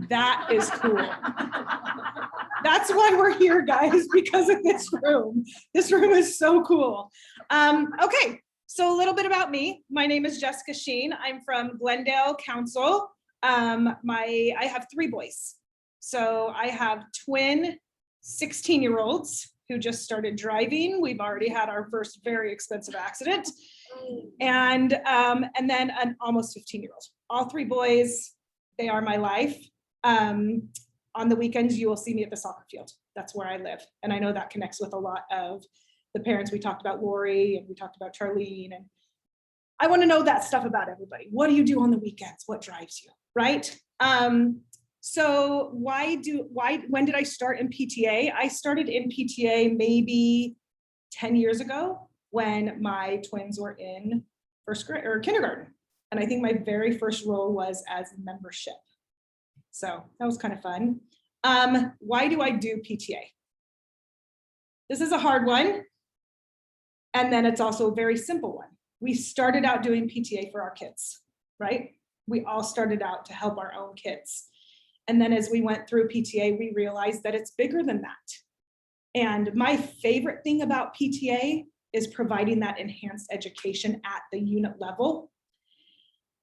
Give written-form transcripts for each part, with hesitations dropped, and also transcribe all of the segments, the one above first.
That is cool. That's why we're here, guys, because of this room. This room is so cool. Okay, so a little bit about me. My name is Jessica Sheen. I'm from Glendale Council. I have 3 boys. So I have twin 16-year-olds who just started driving. We've already had our first very expensive accident. And then an almost 15-year-old. All 3 boys, they are my life. On the weekends, you will see me at the soccer field. That's where I live. And I know that connects with a lot of the parents. We talked about Lori and we talked about Charleen. And I want to know that stuff about everybody. What do you do on the weekends? What drives you, right? So when did I start in PTA? I started in PTA maybe 10 years ago when my twins were in first grade or kindergarten. And I think my very first role was as membership. So that was kind of fun. Why do I do PTA? This is a hard one. And then it's also a very simple one. We started out doing PTA for our kids, right? We all started out to help our own kids. And then as we went through PTA, we realized that it's bigger than that. And my favorite thing about PTA is providing that enhanced education at the unit level.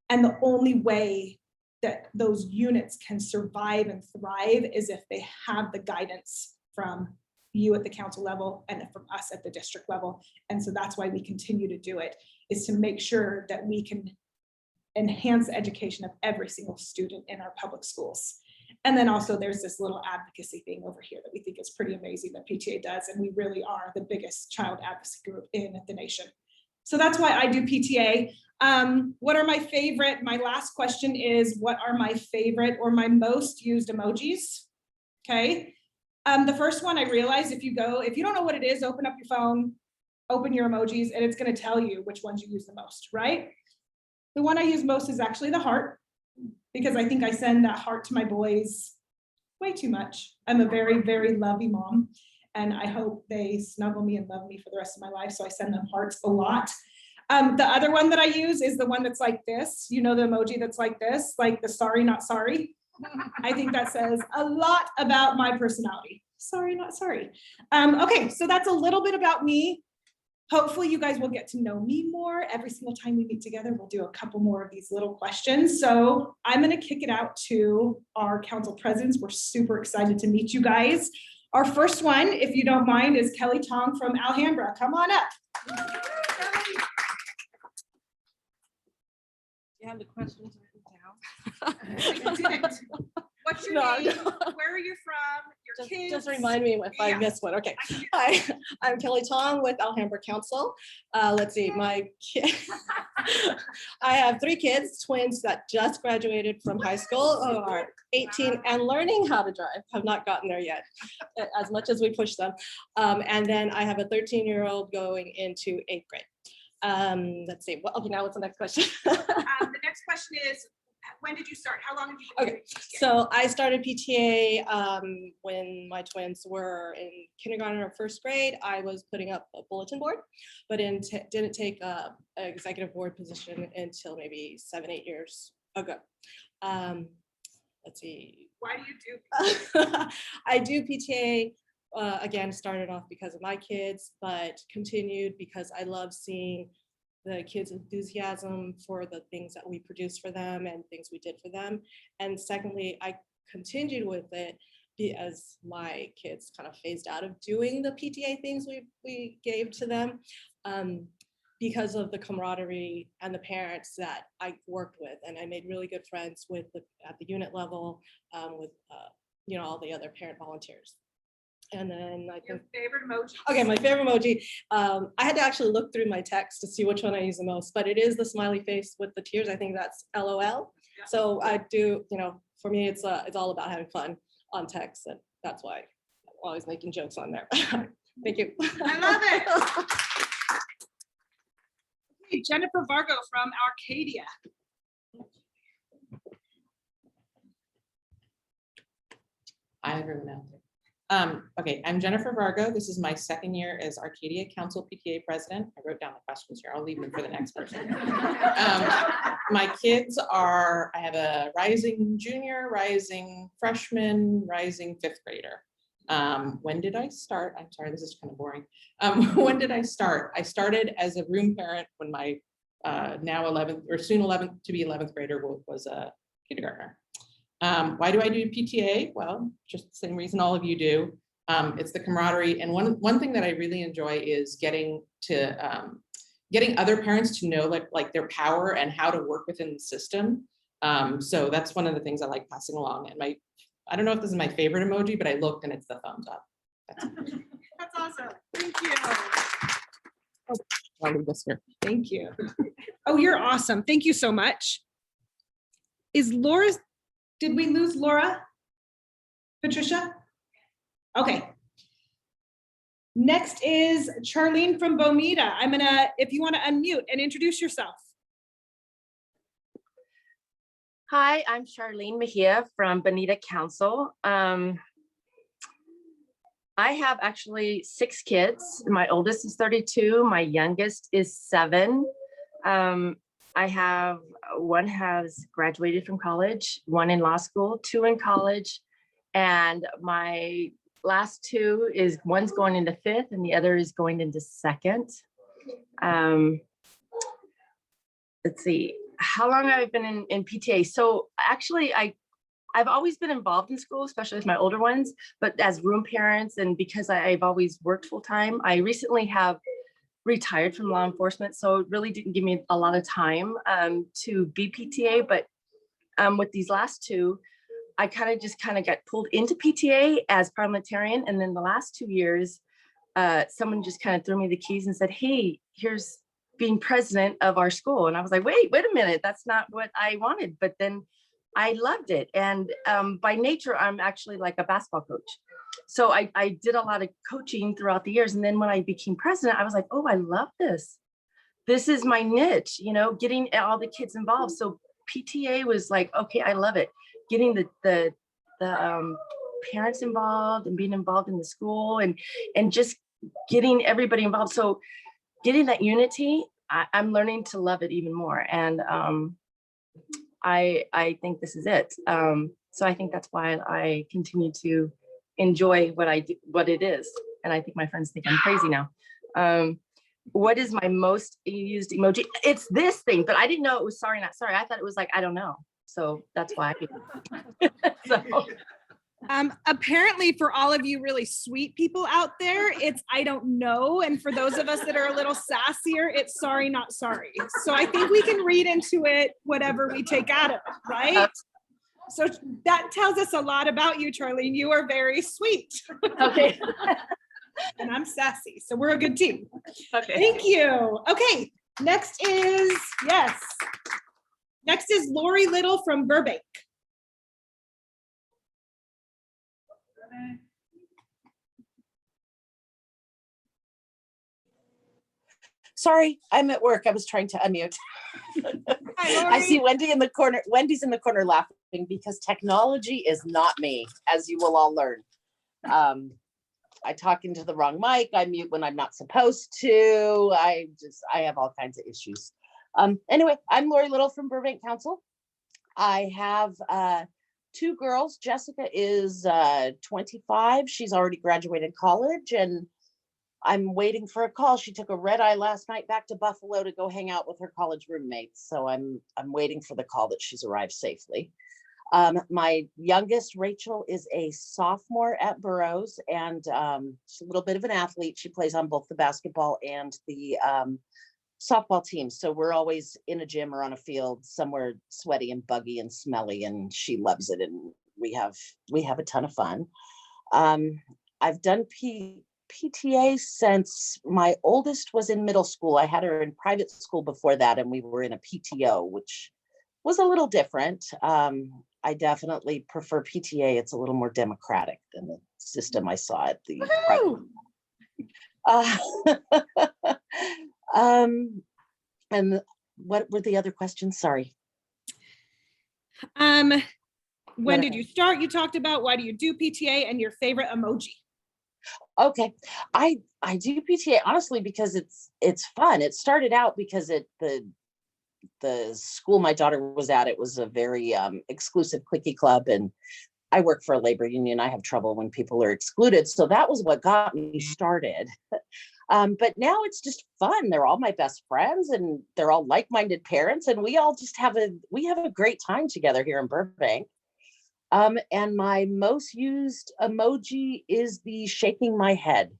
And the only way that those units can survive and thrive is if they have the guidance from you at the council level and from us at the district level. And so that's why we continue to do it, is to make sure that we can enhance the education of every single student in our public schools. And then also there's this little advocacy thing over here that we think is pretty amazing that PTA does. And we really are the biggest child advocacy group in the nation. So that's why I do PTA. What are my favorite? My last question is, what are my favorite or my most used emojis? Okay. The first one I realized, if you don't know what it is, open up your phone, open your emojis, and it's going to tell you which ones you use the most, right? The one I use most is actually the heart, because I think I send that heart to my boys way too much. I'm a very, very loving mom, and I hope they snuggle me and love me for the rest of my life. So I send them hearts a lot. The other one that I use is the one that's like this, the emoji that's like this, like the sorry, not sorry. I think that says a lot about my personality. Sorry, not sorry. Okay, so that's a little bit about me. Hopefully you guys will get to know me more. Every single time we meet together, we'll do a couple more of these little questions. So I'm gonna kick it out to our council presidents. We're super excited to meet you guys. Our first one, if you don't mind, is Kelly Tong from Alhambra. Come on up. You have the questions written I didn't. What's your name? Where are you from? Your kids? Just remind me if I miss one. Okay. Hi, I'm Kelly Tong with Alhambra Council. Let's see, my kid. I have 3 kids, twins that just graduated from high school, who are 18 and learning how to drive, have not gotten there yet, as much as we push them. And then I have a 13-year-old going into 8th grade. Let's see. Well, okay, now what's the next question? The next question is, when did you start? How long have you been doing PTA? So I started PTA when my twins were in kindergarten or 1st grade. I was putting up a bulletin board, but didn't take an executive board position until maybe 7-8 years ago. Let's see. Why do you do? I do PTA. Again, started off because of my kids, but continued because I love seeing the kids' enthusiasm for the things that we produce for them and things we did for them. And secondly, I continued with it as my kids kind of phased out of doing the PTA things we gave to them, because of the camaraderie and the parents that I worked with. And I made really good friends at the unit level with all the other parent volunteers. And then I think your favorite emoji. Okay, my favorite emoji. I had to actually look through my text to see which one I use the most, but it is the smiley face with the tears. I think that's LOL. Yeah. So I do, for me, it's all about having fun on text, and that's why I'm always making jokes on there. Thank you. I love it. Okay, Jennifer Vargo from Arcadia. Hi, everyone out there. Okay, I'm Jennifer Vargo. This is my 2nd year as Arcadia Council PTA President. I wrote down the questions here. I'll leave them for the next person. my kids are, I have a rising junior, rising freshman, rising fifth grader. When did I start? I'm sorry, this is kind of boring. When did I start? I started as a room parent when my now 11th or soon 11th to be 11th grader was a kindergartner. Why do I do PTA? Well, just the same reason all of you do. It's the camaraderie. And one thing that I really enjoy is getting other parents to know like their power and how to work within the system. So that's one of the things I like passing along. And I don't know if this is my favorite emoji, but I looked and it's the thumbs up. That's awesome. Thank you. I'll leave this here. Thank you. Oh, you're awesome. Thank you so much. Is Laura, did we lose Laura? Patricia? Okay. Next is Charleen from Bonita. I'm gonna, if you want to unmute and introduce yourself. Hi, I'm Charleen Mejia from Bonita Council. I have actually 6 kids. My oldest is 32. My youngest is 7. I have one has graduated from college, one in law school, 2 in college, and my last 2 is one's going into 5th and the other is going into 2nd. Let's see, how long have I been in PTA? So actually, I've always been involved in school, especially with my older ones, but as room parents and because I've always worked full time, I recently have retired from law enforcement. So it really didn't give me a lot of time to be PTA, but with these last 2, I kind of got pulled into PTA as parliamentarian. And then the last 2 years, someone just kind of threw me the keys and said, hey, here's being president of our school. And I was like, wait a minute, that's not what I wanted. But then I loved it. And by nature, I'm actually like a basketball coach. So I did a lot of coaching throughout the years. And then when I became president, I was like, oh, I love this. This is my niche, getting all the kids involved. So PTA was like, okay, I love it. Getting the parents involved and being involved in the school and just getting everybody involved. So getting that unity, I'm learning to love it even more. And I think this is it. So I think that's why I continue to enjoy what I do, what it is. And I think my friends think I'm crazy now. What is my most used emoji? It's this thing, but I didn't know it was sorry, not sorry. I thought it was like, I don't know. So that's why. So. Apparently for all of you really sweet people out there, it's I don't know. And for those of us that are a little sassier, it's sorry, not sorry. So I think we can read into it whatever we take out of it, right? So that tells us a lot about you, Charleen. You are very sweet. Okay. And I'm sassy. So we're a good team. Okay. Thank you. Okay. Next is, yes. Next is Lori Little from Burbank. Sorry, I'm at work. I was trying to unmute. Hi, I see Wendy in the corner. Wendy's in the corner laughing because technology is not me, as you will all learn. I talk into the wrong mic. I mute when I'm not supposed to. I have all kinds of issues. Anyway, I'm Lori Little from Burbank Council. I have 2 girls. Jessica is 25. She's already graduated college and I'm waiting for a call. She took a red eye last night back to Buffalo to go hang out with her college roommates. So I'm waiting for the call that she's arrived safely. My youngest, Rachel, is a sophomore at Burroughs and she's a little bit of an athlete. She plays on both the basketball and the softball team. So we're always in a gym or on a field somewhere sweaty and buggy and smelly, and she loves it. And we have a ton of fun. I've done PTA since my oldest was in middle school. I had her in private school before that, and we were in a PTO, which was a little different. I definitely prefer PTA. It's a little more democratic than the system I saw at the and what were the other questions? Sorry. When did you start? You talked about why do you do PTA and your favorite emoji. Okay, I do PTA honestly because it's fun. It started out because the school my daughter was at, it was a very exclusive cliquey club, and I work for a labor union. I have trouble when people are excluded. So that was what got me started. But now it's just fun. They're all my best friends and they're all like-minded parents. And we all just have a great time together here in Burbank. And my most used emoji is the shaking my head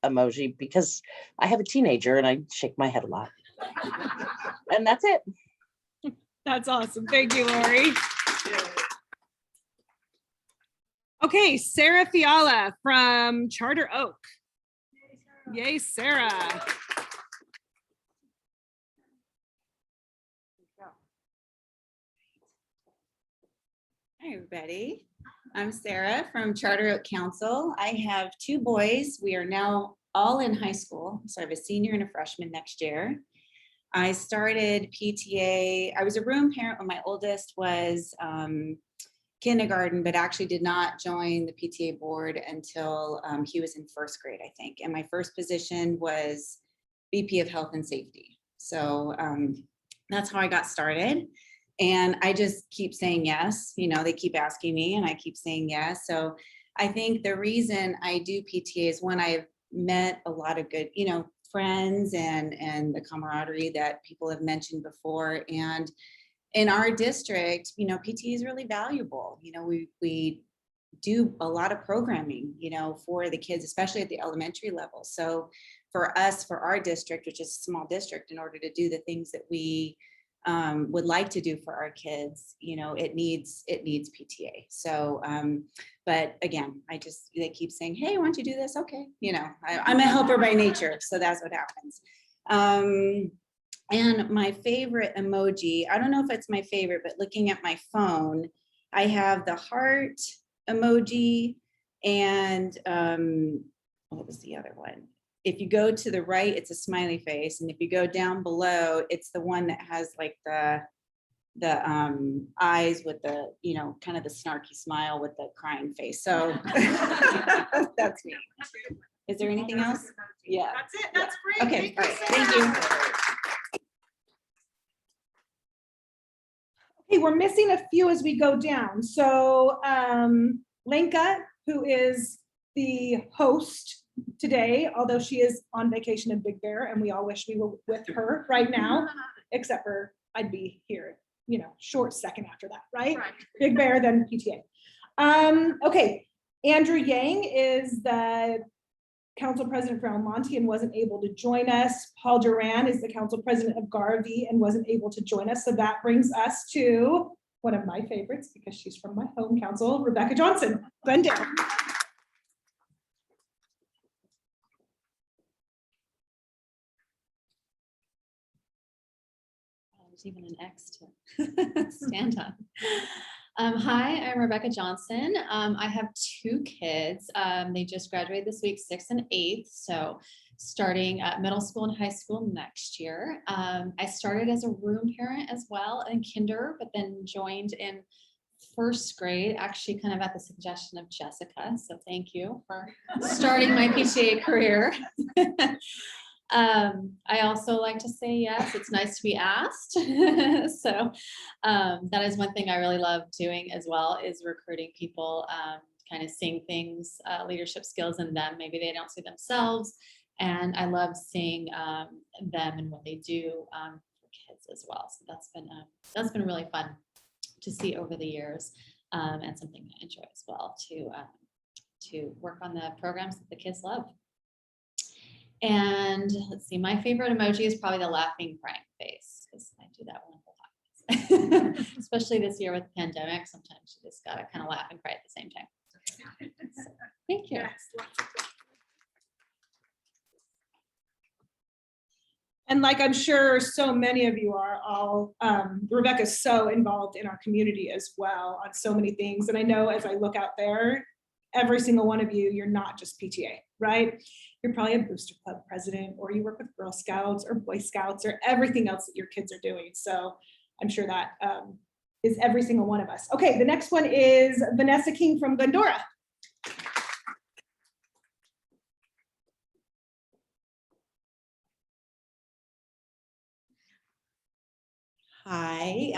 emoji, because I have a teenager and I shake my head a lot. And that's it. That's awesome. Thank you, Lori. Okay, Sarah Fiala from Charter Oak. Yay, Sarah. Hi, everybody. I'm Sarah from Charter Oak Council. I have 2 boys. We are now all in high school. So I have a senior and a freshman next year. I started PTA. I was a room parent when my oldest was kindergarten, but actually did not join the PTA board until he was in 1st grade, I think. And my first position was VP of Health and Safety. So that's how I got started. And I just keep saying yes. You know, they keep asking me and I keep saying yes. So I think the reason I do PTA is, one, I've met a lot of good, you know, friends and the camaraderie that people have mentioned before. And in our district, you know, PTA is really valuable. You know, we do a lot of programming, you know, for the kids, especially at the elementary level. So for us, for our district, which is a small district, in order to do the things that we would like to do for our kids, you know, it needs PTA. So, but again, they keep saying, hey, why don't you do this? Okay. You know, I'm a helper by nature. So that's what happens. And my favorite emoji, I don't know if it's my favorite, but looking at my phone, I have the heart emoji and what was the other one? If you go to the right, it's a smiley face. And if you go down below, it's the one that has like the eyes with the, you know, kind of the snarky smile with the crying face. So that's me. Is there anything else? Yeah. That's it. That's great. Okay. All right. Sarah. Thank you. Okay, we're missing a few as we go down. So Lenka, who is the host today, although she is on vacation in Big Bear, and we all wish we were with her right now, except for I'd be here, you know, short second after that, right? Big Bear, then PTA. Okay, Andrew Yang is the council president for El Monte and wasn't able to join us. Paul Duran is the council president of Garvey and wasn't able to join us. So that brings us to one of my favorites, because she's from my home council, Rebecca Johnson, Glendale. There's even an X to stand on. Hi, I'm Rebecca Johnson. I have 2 kids. They just graduated this week, 6th and 8th. So starting at middle school and high school next year. I started as a room parent as well in kinder, but then joined in 1st grade, actually kind of at the suggestion of Jessica. So thank you for starting my PTA career. I also like to say yes. It's nice to be asked. So that is one thing I really love doing as well, is recruiting people, kind of seeing things, leadership skills in them. Maybe they don't see themselves. And I love seeing them and what they do for kids as well. So that's been really fun to see over the years, and something I enjoy as well, to work on the programs that the kids love. And let's see, my favorite emoji is probably the laughing crying face, because I do that one a lot. Especially this year with the pandemic, sometimes you just gotta kind of laugh and cry at the same time. So, thank you. Yes. And like I'm sure so many of you are all, Rebecca's so involved in our community as well on so many things. And I know as I look out there, every single one of you, you're not just PTA, right? You're probably a booster club president, or you work with Girl Scouts or Boy Scouts or everything else that your kids are doing. So I'm sure that is every single one of us. Okay, the next one is Vanessa King from Glendora.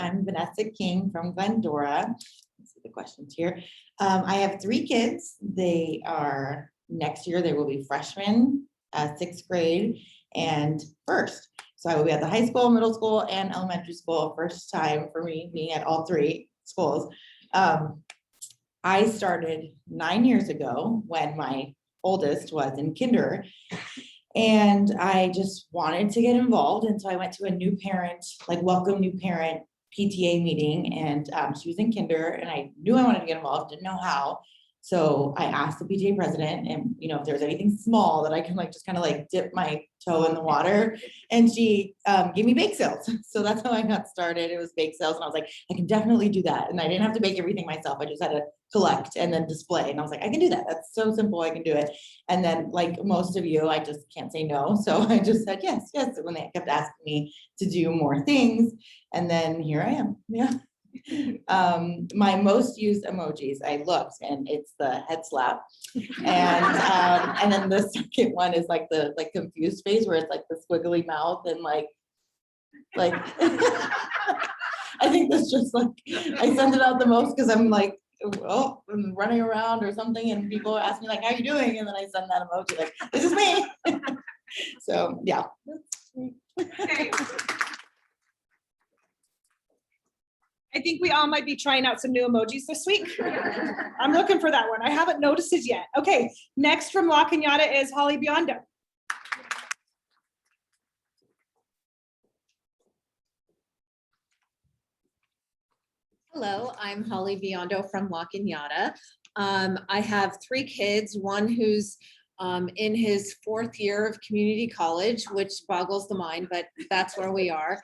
I'm Vanessa King from Glendora. Let's see the questions here. I have 3 kids. They are, next year, they will be freshmen, 6th grade and first. So I will be at the high school, middle school, and elementary school. First time for me being at all 3 schools. I started 9 years ago when my oldest was in kinder. And I just wanted to get involved. And so I went to a new parent, like welcome new parent PTA meeting. And she was in kinder and I knew I wanted to get involved, didn't know how. So I asked the PTA president and, you know, if there's anything small that I can like, just kind of like dip my toe in the water. And she gave me bake sales. So that's how I got started. It was bake sales. And I was like, I can definitely do that. And I didn't have to bake everything myself. I just had to collect and then display. And I was like, I can do that. That's so simple. I can do it. And then like most of you, I just can't say no. So I just said, yes, yes. When they kept asking me to do more things. And then here I am. Yeah. My most used emojis, I looked and it's the head slap. And then the second one is like the confused face where it's like the squiggly mouth and like I think that's just like I send it out the most because I'm like, oh, I'm running around or something and people ask me like, how you doing? And then I send that emoji like, this is me. So yeah. Okay. I think we all might be trying out some new emojis this week. I'm looking for that one. I haven't noticed it yet. Okay, next from La Cañada is Holly Biondo. Hello, I'm Holly Biondo from La Cañada. I have 3 kids, one who's in his 4th year of community college, which boggles the mind, but that's where we are.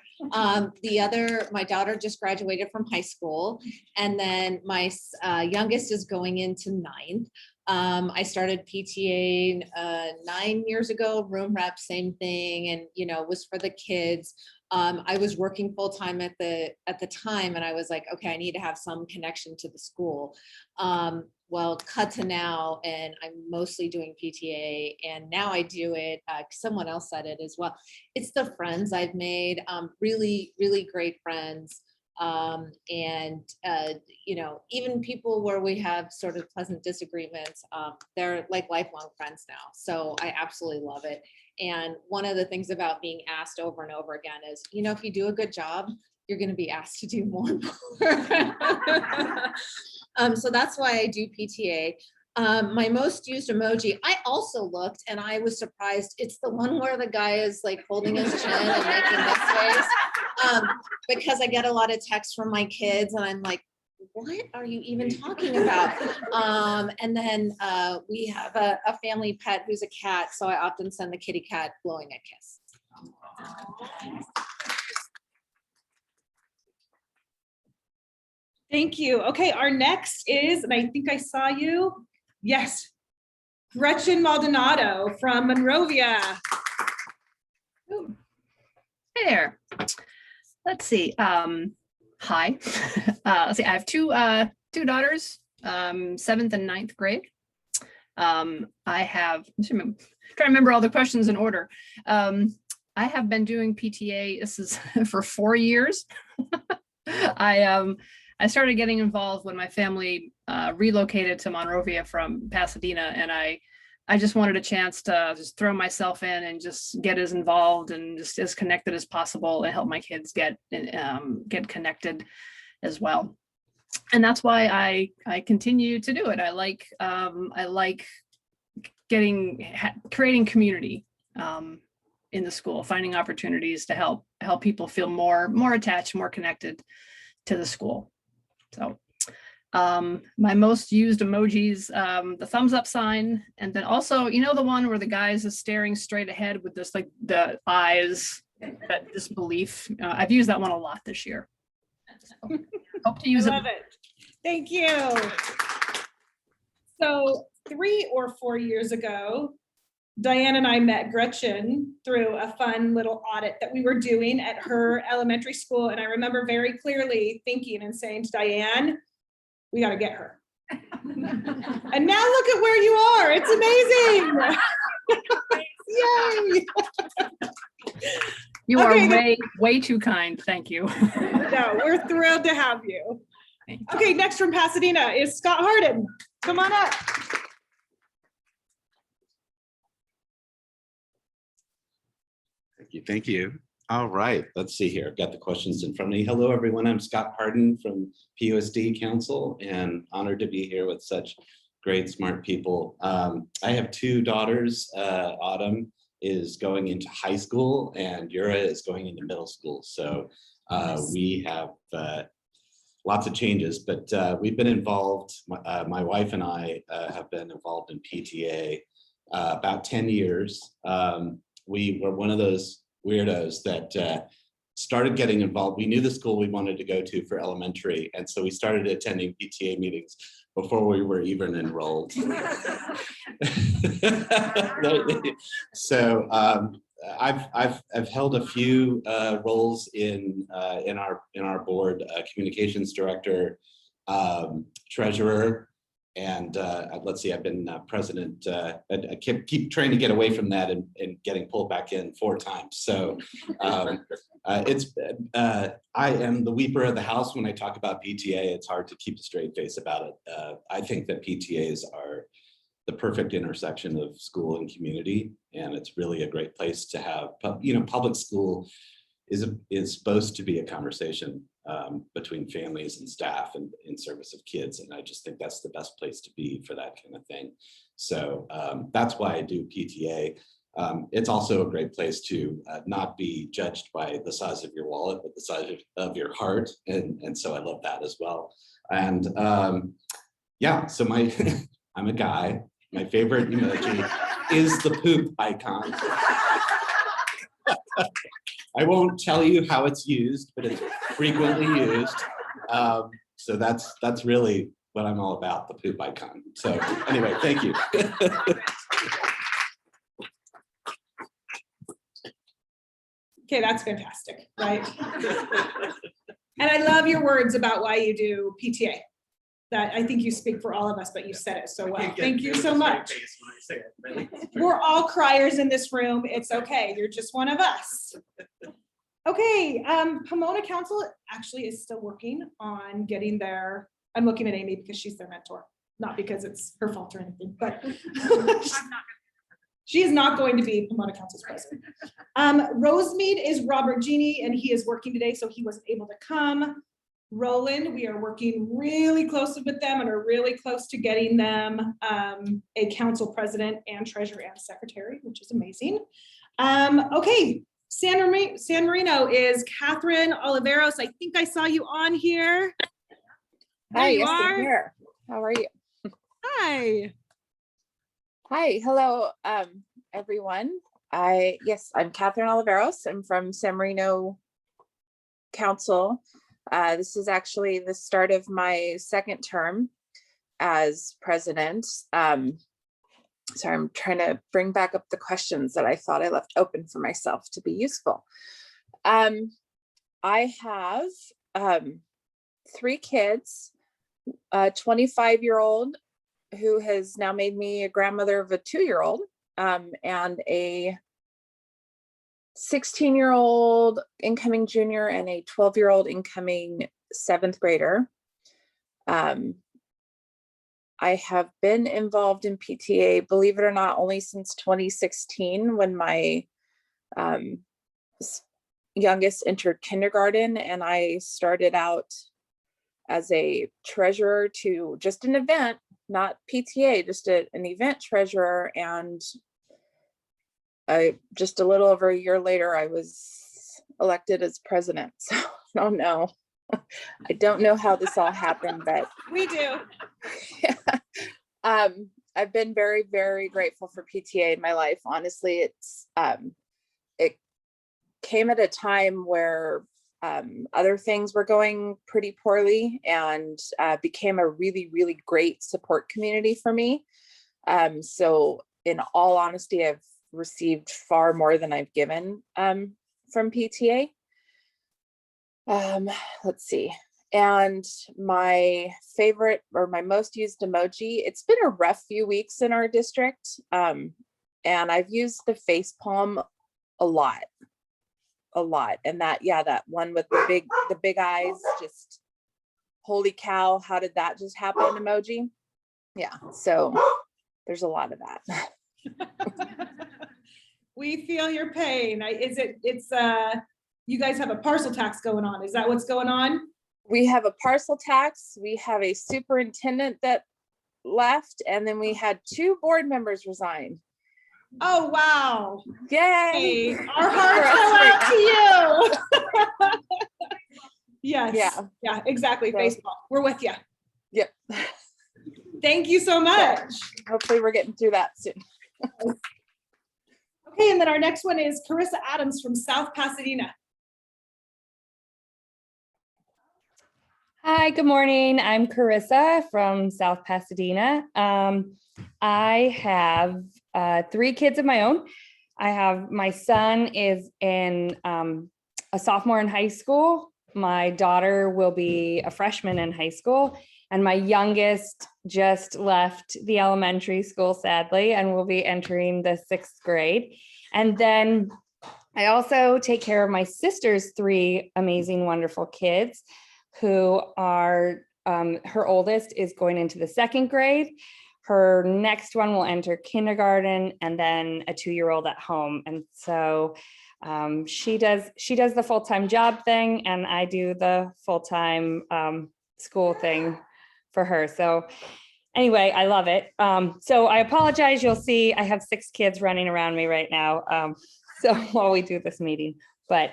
The other, my daughter just graduated from high school, and then my youngest is going into 9th. I started PTA 9 years ago, room rep, same thing, and you know, was for the kids. I was working full time at the time, and I was like, okay, I need to have some connection to the school. Well, cut to now, and I'm mostly doing PTA, and now I do it. Someone else said it as well. It's the friends I've made, really, really great friends. And you know, even people where we have sort of pleasant disagreements, they're like lifelong friends now. So I absolutely love it. And one of the things about being asked over and over again is, you know, if you do a good job, you're going to be asked to do more and more. So that's why I do PTA. My most used emoji, I also looked and I was surprised. It's the one where the guy is like holding his chin and making this face. Because I get a lot of texts from my kids and I'm like, what are you even talking about? And then we have a family pet who's a cat. So I often send the kitty cat blowing a kiss. Thank you. Okay, our next is, and I think I saw you. Yes, Gretchen Maldonado from Monrovia. Hey there. Let's see. Hi. Let's see. I have two daughters, 7th and 9th grade. I have, I'm trying to remember all the questions in order. I have been doing PTA. This is for 4 years. I started getting involved when my family relocated to Monrovia from Pasadena, and I just wanted a chance to just throw myself in and just get as involved and just as connected as possible and help my kids get connected as well. And that's why I continue to do it. I like creating community in the school, finding opportunities to help people feel more attached, more connected to the school. So my most used emojis, the thumbs up sign, and then also, you know, the one where the guy is staring straight ahead with this, like the eyes, that disbelief. I've used that one a lot this year. So, hope to use I love it. Thank you. So 3 or 4 years ago, Diane and I met Gretchen through a fun little audit that we were doing at her elementary school. And I remember very clearly thinking and saying to Diane, we got to get her. And now look at where you are. It's amazing. Yay. You are Okay, way too kind. Thank you. No, we're thrilled to have you. Thank you. Okay, next from Pasadena is Scott Harden. Come on up. Thank you. Thank you. All right, let's see here. I've got the questions in front of me. Hello, everyone. I'm Scott Harden from PUSD Council and honored to be here with such great, smart people. I have two daughters. Autumn is going into high school and Yura is going into middle school. So we have lots of changes, but we've been involved. My wife and I have been involved in PTA about 10 years. We were one of those weirdos that started getting involved. We knew the school we wanted to go to for elementary, and so we started attending PTA meetings before we were even enrolled. So I've held a few roles in our board, communications director, treasurer, and let's see, I've been president. I keep trying to get away from that and getting pulled back in 4 times. So I am the weeper of the house when I talk about PTA. It's hard to keep a straight face about it. I think that PTAs are the perfect intersection of school and community, and it's really a great place to have. Public school is supposed to be a conversation between families and staff and in service of kids, and I just think that's the best place to be for that kind of thing. So that's why I do PTA. It's also a great place to not be judged by the size of your wallet, but the size of your heart, and so I love that as well. And yeah, so I'm a guy. My favorite emoji is the poop icon. I won't tell you how it's used, but it's frequently used. So that's really what I'm all about, the poop icon. So anyway, thank you. Okay, that's fantastic, right? And I love your words about why you do PTA. That I think you speak for all of us, but you said it so well. Thank you so much. We're all criers in this room. It's okay. You're just one of us. Okay, Pomona Council actually is still working on getting their, I'm looking at Amy because she's their mentor, not because it's her fault or anything, but she is not going to be Pomona Council's president. Rosemead is Robert Genie, and he is working today, so he wasn't able to come. Roland, we are working really closely with them and are really close to getting them a council president and treasurer and secretary, which is amazing. Okay, San Marino is Kathryn Oliveros. I think I saw you on here. Hi, you yes, I'm are. here. How are you? Hi. Hi, hello, everyone. I'm Kathryn Oliveros. I'm from San Marino Council. This is actually the start of my second term as president. So I'm trying to bring back up the questions that I thought I left open for myself to be useful. I have 3 kids, a 25-year-old who has now made me a grandmother of a 2-year-old, and a 16-year-old incoming junior and a 12-year-old incoming 7th grader. I have been involved in PTA, believe it or not, only since 2016 when my youngest entered kindergarten, and I started out as a treasurer to just an event, not PTA, just an event treasurer, and just a little over a year later, I was elected as president. So I don't know. I don't know how this all happened, but We do. yeah. I've been very, very grateful for PTA in my life. Honestly, it came at a time where other things were going pretty poorly, and became a really, really great support community for me. So in all honesty, I've received far more than I've given from PTA. Let's see. And my favorite or my most used emoji, it's been a rough few weeks in our district. And I've used the face palm a lot. a lot. And that, yeah, that one with the big eyes, just holy cow, how did that just happen emoji? Yeah, so there's a lot of that. We feel your pain. You guys have a parcel tax going on. Is that what's going on? We have a parcel tax. We have a superintendent that left, and then we had 2 board members resign. Oh, wow. Yay! Hey, our hearts go out to you. Yes. Yeah, exactly. So- Baseball. We're with you. Yep. Thank you so much. Hopefully we're getting through that soon. Okay, and then our next one is Karissa Adams from South Pasadena. Hi, good morning. I'm Karissa from South Pasadena. I have 3 kids of my own. My son is in a sophomore in high school. My daughter will be a freshman in high school. And my youngest just left the elementary school, sadly, and will be entering the 6th grade. And then I also take care of my sister's 3 amazing, wonderful kids who are, her oldest is going into the 2nd grade. Her next one will enter kindergarten, and then a 2-year-old at home. And so she does the full-time job thing, and I do the full-time school thing for her. So anyway, I love it. So I apologize. You'll see I have 6 kids running around me right now. So while we do this meeting, but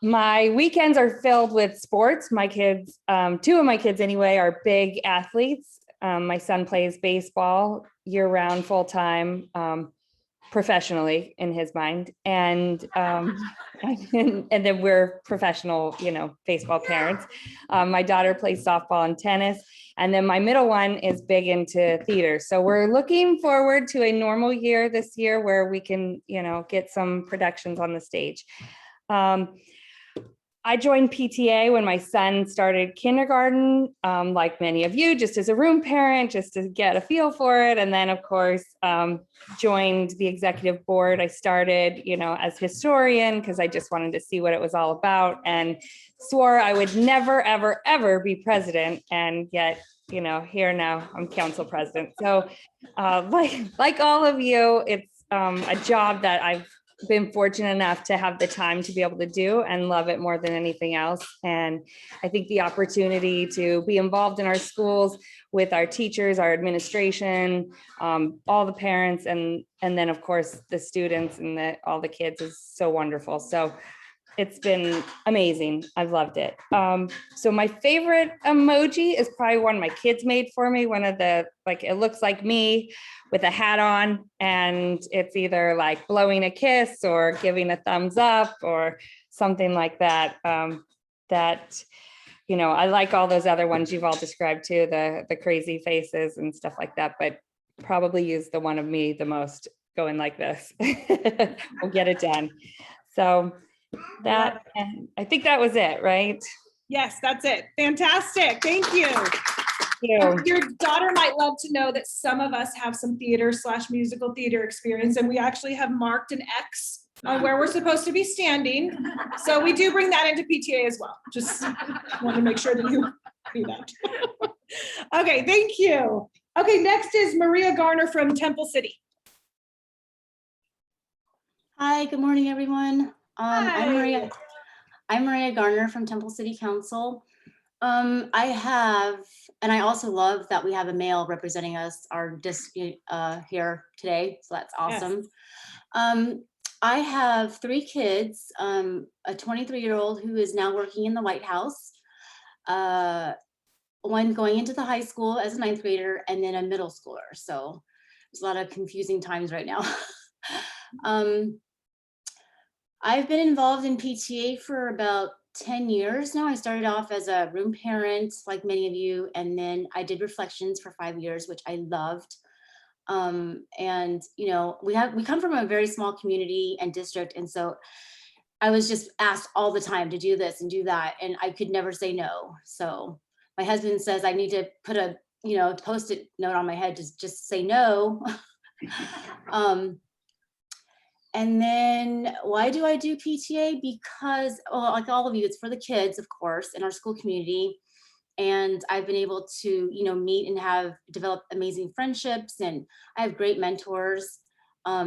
my weekends are filled with sports. My kids, 2 of my kids anyway, are big athletes. My son plays baseball year-round, full-time, professionally in his mind, and then we're professional, baseball parents. My daughter plays softball and tennis, and then my middle one is big into theater. So we're looking forward to a normal year this year where we can, get some productions on the stage. I joined PTA when my son started kindergarten, like many of you, just as a room parent, just to get a feel for it. And then, of course, joined the executive board. I started, as historian, because I just wanted to see what it was all about, and swore I would never, ever, ever be president. And yet, here now I'm council president. So like all of you, it's a job that I've been fortunate enough to have the time to be able to do and love it more than anything else. And I think the opportunity to be involved in our schools with our teachers, our administration, all the parents, and then of course the students and all the kids is so wonderful. So it's been amazing. I've loved it. So my favorite emoji is probably one my kids made for me. One of the, it looks like me with a hat on, and it's either like blowing a kiss or giving a thumbs up or something like that. I like all those other ones you've all described too, the crazy faces and stuff like that, but probably use the one of me the most, going like this. We'll get it done. So that, and I think that was it, right? Yes, that's it. Fantastic. Thank you. You. Your daughter might love to know that some of us have some theater/musical theater experience, and we actually have marked an X on where we're supposed to be standing. So we do bring that into PTA as well. Just want to make sure that you do that. Okay, thank you. Okay, next is Maria Garner from Temple City. Hi, good morning, everyone. Hi. I'm Maria Garner from Temple City Council. I also love that we have a male representing us, our district here today, so that's awesome. Yes. I have 3 kids, a 23-year-old who is now working in the White House, one going into the high school as a 9th grader, and then a middle schooler. So there's a lot of confusing times right now. I've been involved in PTA for about 10 years now. I started off as a room parent, like many of you, and then I did reflections for 5 years, which I loved. And we come from a very small community and district, and so I was just asked all the time to do this and do that, and I could never say no. So my husband says I need to put a post-it note on my head to just say no. And then why do I do PTA? Because, well, like all of you, it's for the kids, of course, in our school community. And I've been able to, meet and have developed amazing friendships, and I have great mentors.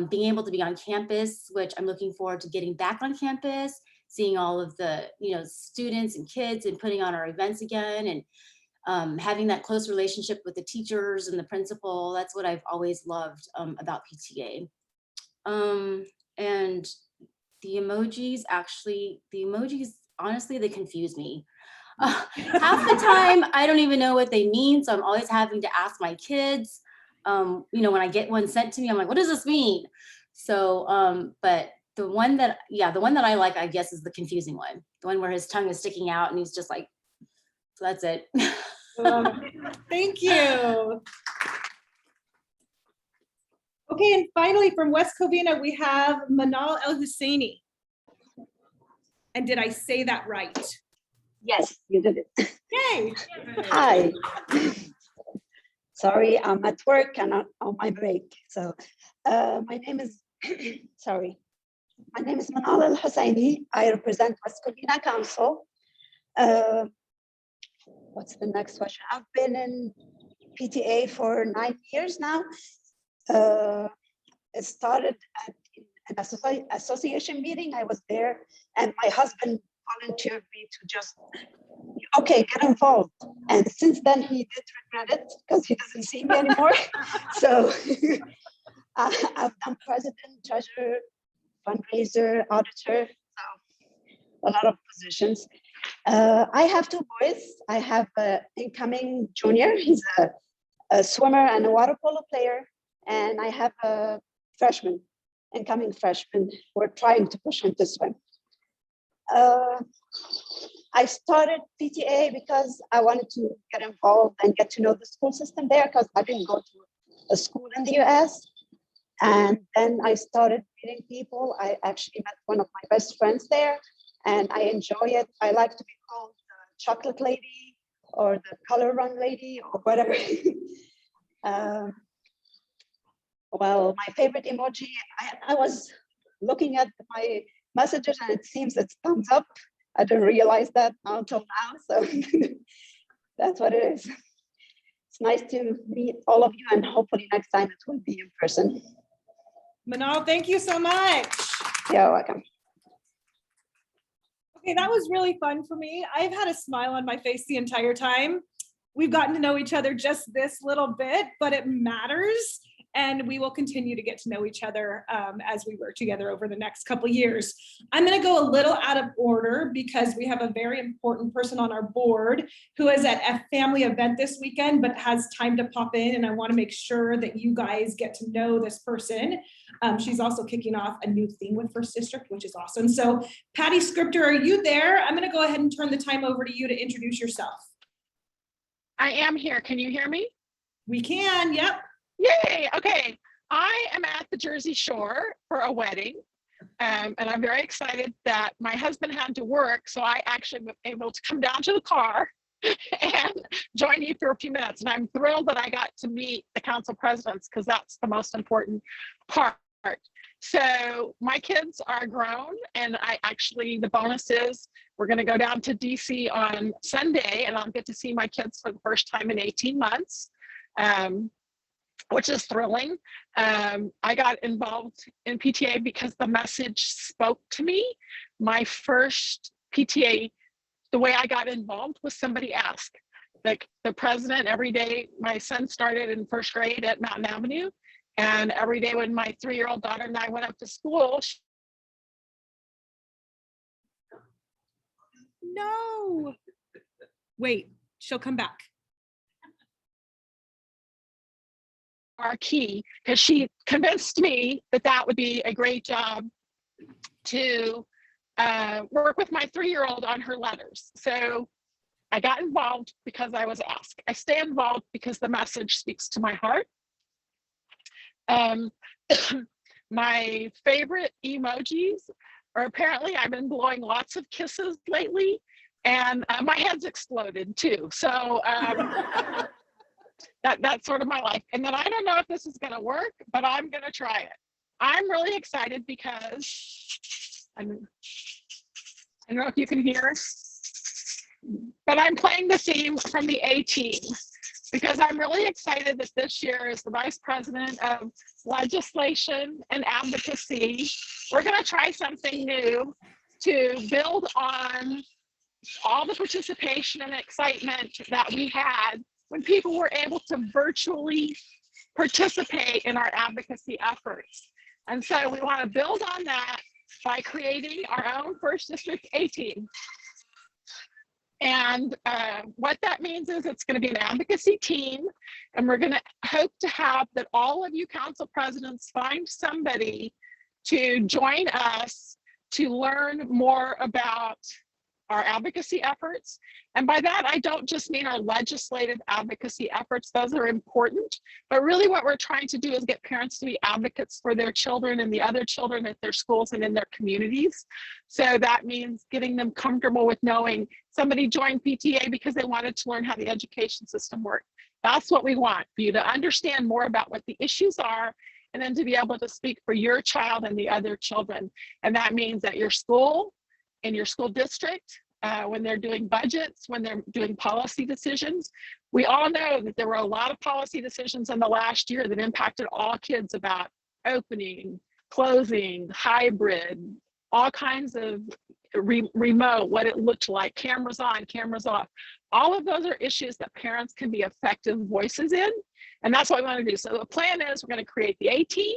Being able to be on campus, which I'm looking forward to getting back on campus, seeing all of the, students and kids and putting on our events again, and having that close relationship with the teachers and the principal. That's what I've always loved about PTA. And the emojis, honestly, they confuse me. Half the time, I don't even know what they mean. So I'm always having to ask my kids, when I get one sent to me, I'm like, what does this mean? So, but the one that I like, I guess, is the confusing one. The one where his tongue is sticking out and he's just like, so that's it. Thank you. Okay, and finally from West Covina, we have Manal Elhusseiny. And did I say that right? Yes, you did it. Yay. Hi. Sorry, I'm at work and on my break. So my name is, my name is Manal Elhusseiny. I represent West Covina Council. What's the next question? I've been in PTA for 9 years now. It started at an association meeting. I was there, and my husband volunteered me to just, get involved. And since then, he did regret it because he doesn't see me anymore. So I've done president, treasurer, fundraiser, auditor, so a lot of positions. I have 2 boys. I have an incoming junior. He's a swimmer and a water polo player. And I have a freshman, incoming freshman. We're trying to push him to swim. I started PTA because I wanted to get involved and get to know the school system there, because I didn't go to a school in the US. And then I started meeting people. I actually met one of my best friends there, and I enjoy it. I like to be called the chocolate lady or the color run lady or whatever. Well, my favorite emoji, I was looking at my messages and it seems it's thumbs up. I didn't realize that until now, so that's what it is. It's nice to meet all of you, and hopefully next time it will be in person. Manal, thank you so much. You're welcome. Okay, that was really fun for me. I've had a smile on my face the entire time. We've gotten to know each other just this little bit, but it matters. And we will continue to get to know each other as we work together over the next couple of years. I'm going to go a little out of order because we have a very important person on our board who is at a family event this weekend, but has time to pop in. And I want to make sure that you guys get to know this person. She's also kicking off a new thing with First District, which is awesome. So Patty Scripter, are you there? I'm going to go ahead and turn the time over to you to introduce yourself. I am here. Can you hear me? We can. Yep. Yay. Okay. I am at the Jersey Shore for a wedding. And I'm very excited that my husband had to work. So I actually was able to come down to the car and join you for a few minutes. And I'm thrilled that I got to meet the council presidents, because that's the most important part. So my kids are grown, and the bonus is we're going to go down to DC on Sunday, and I'll get to see my kids for the first time in 18 months. Which is thrilling. I got involved in PTA because the message spoke to me. My first PTA, the way I got involved was somebody asked. Like the president, every day, my son started in first grade at Mountain Avenue. And every day when my 3-year-old daughter and I went up to school, No. Wait, she'll come back. Our key, because she convinced me that that would be a great job to work with my 3-year-old on her letters. So I got involved because I was asked. I stay involved because the message speaks to my heart. My favorite emojis are, apparently I've been blowing lots of kisses lately, and my head's exploded too. So that's sort of my life. And then I don't know if this is going to work, but I'm going to try it. I'm really excited because I don't know if you can hear, but I'm playing the theme from the A Team because I'm really excited that this year as the Vice President of Legislation and Advocacy, we're going to try something new to build on all the participation and excitement that we had when people were able to virtually participate in our advocacy efforts. And so we want to build on that by creating our own First District A Team. And what that means is it's going to be an advocacy team, and we're going to hope to have that all of you council presidents find somebody to join us to learn more about our advocacy efforts. And by that, I don't just mean our legislative advocacy efforts, those are important, but really what we're trying to do is get parents to be advocates for their children and the other children at their schools and in their communities. So that means getting them comfortable with knowing somebody joined PTA because they wanted to learn how the education system worked. That's what we want, for you to understand more about what the issues are, and then to be able to speak for your child and the other children. And that means at your school, in your school district, when they're doing budgets, when they're doing policy decisions. We all know that there were a lot of policy decisions in the last year that impacted all kids about opening, closing, hybrid, all kinds of remote, what it looked like, cameras on, cameras off. All of those are issues that parents can be effective voices in. And that's what we want to do. So the plan is we're going to create the A Team.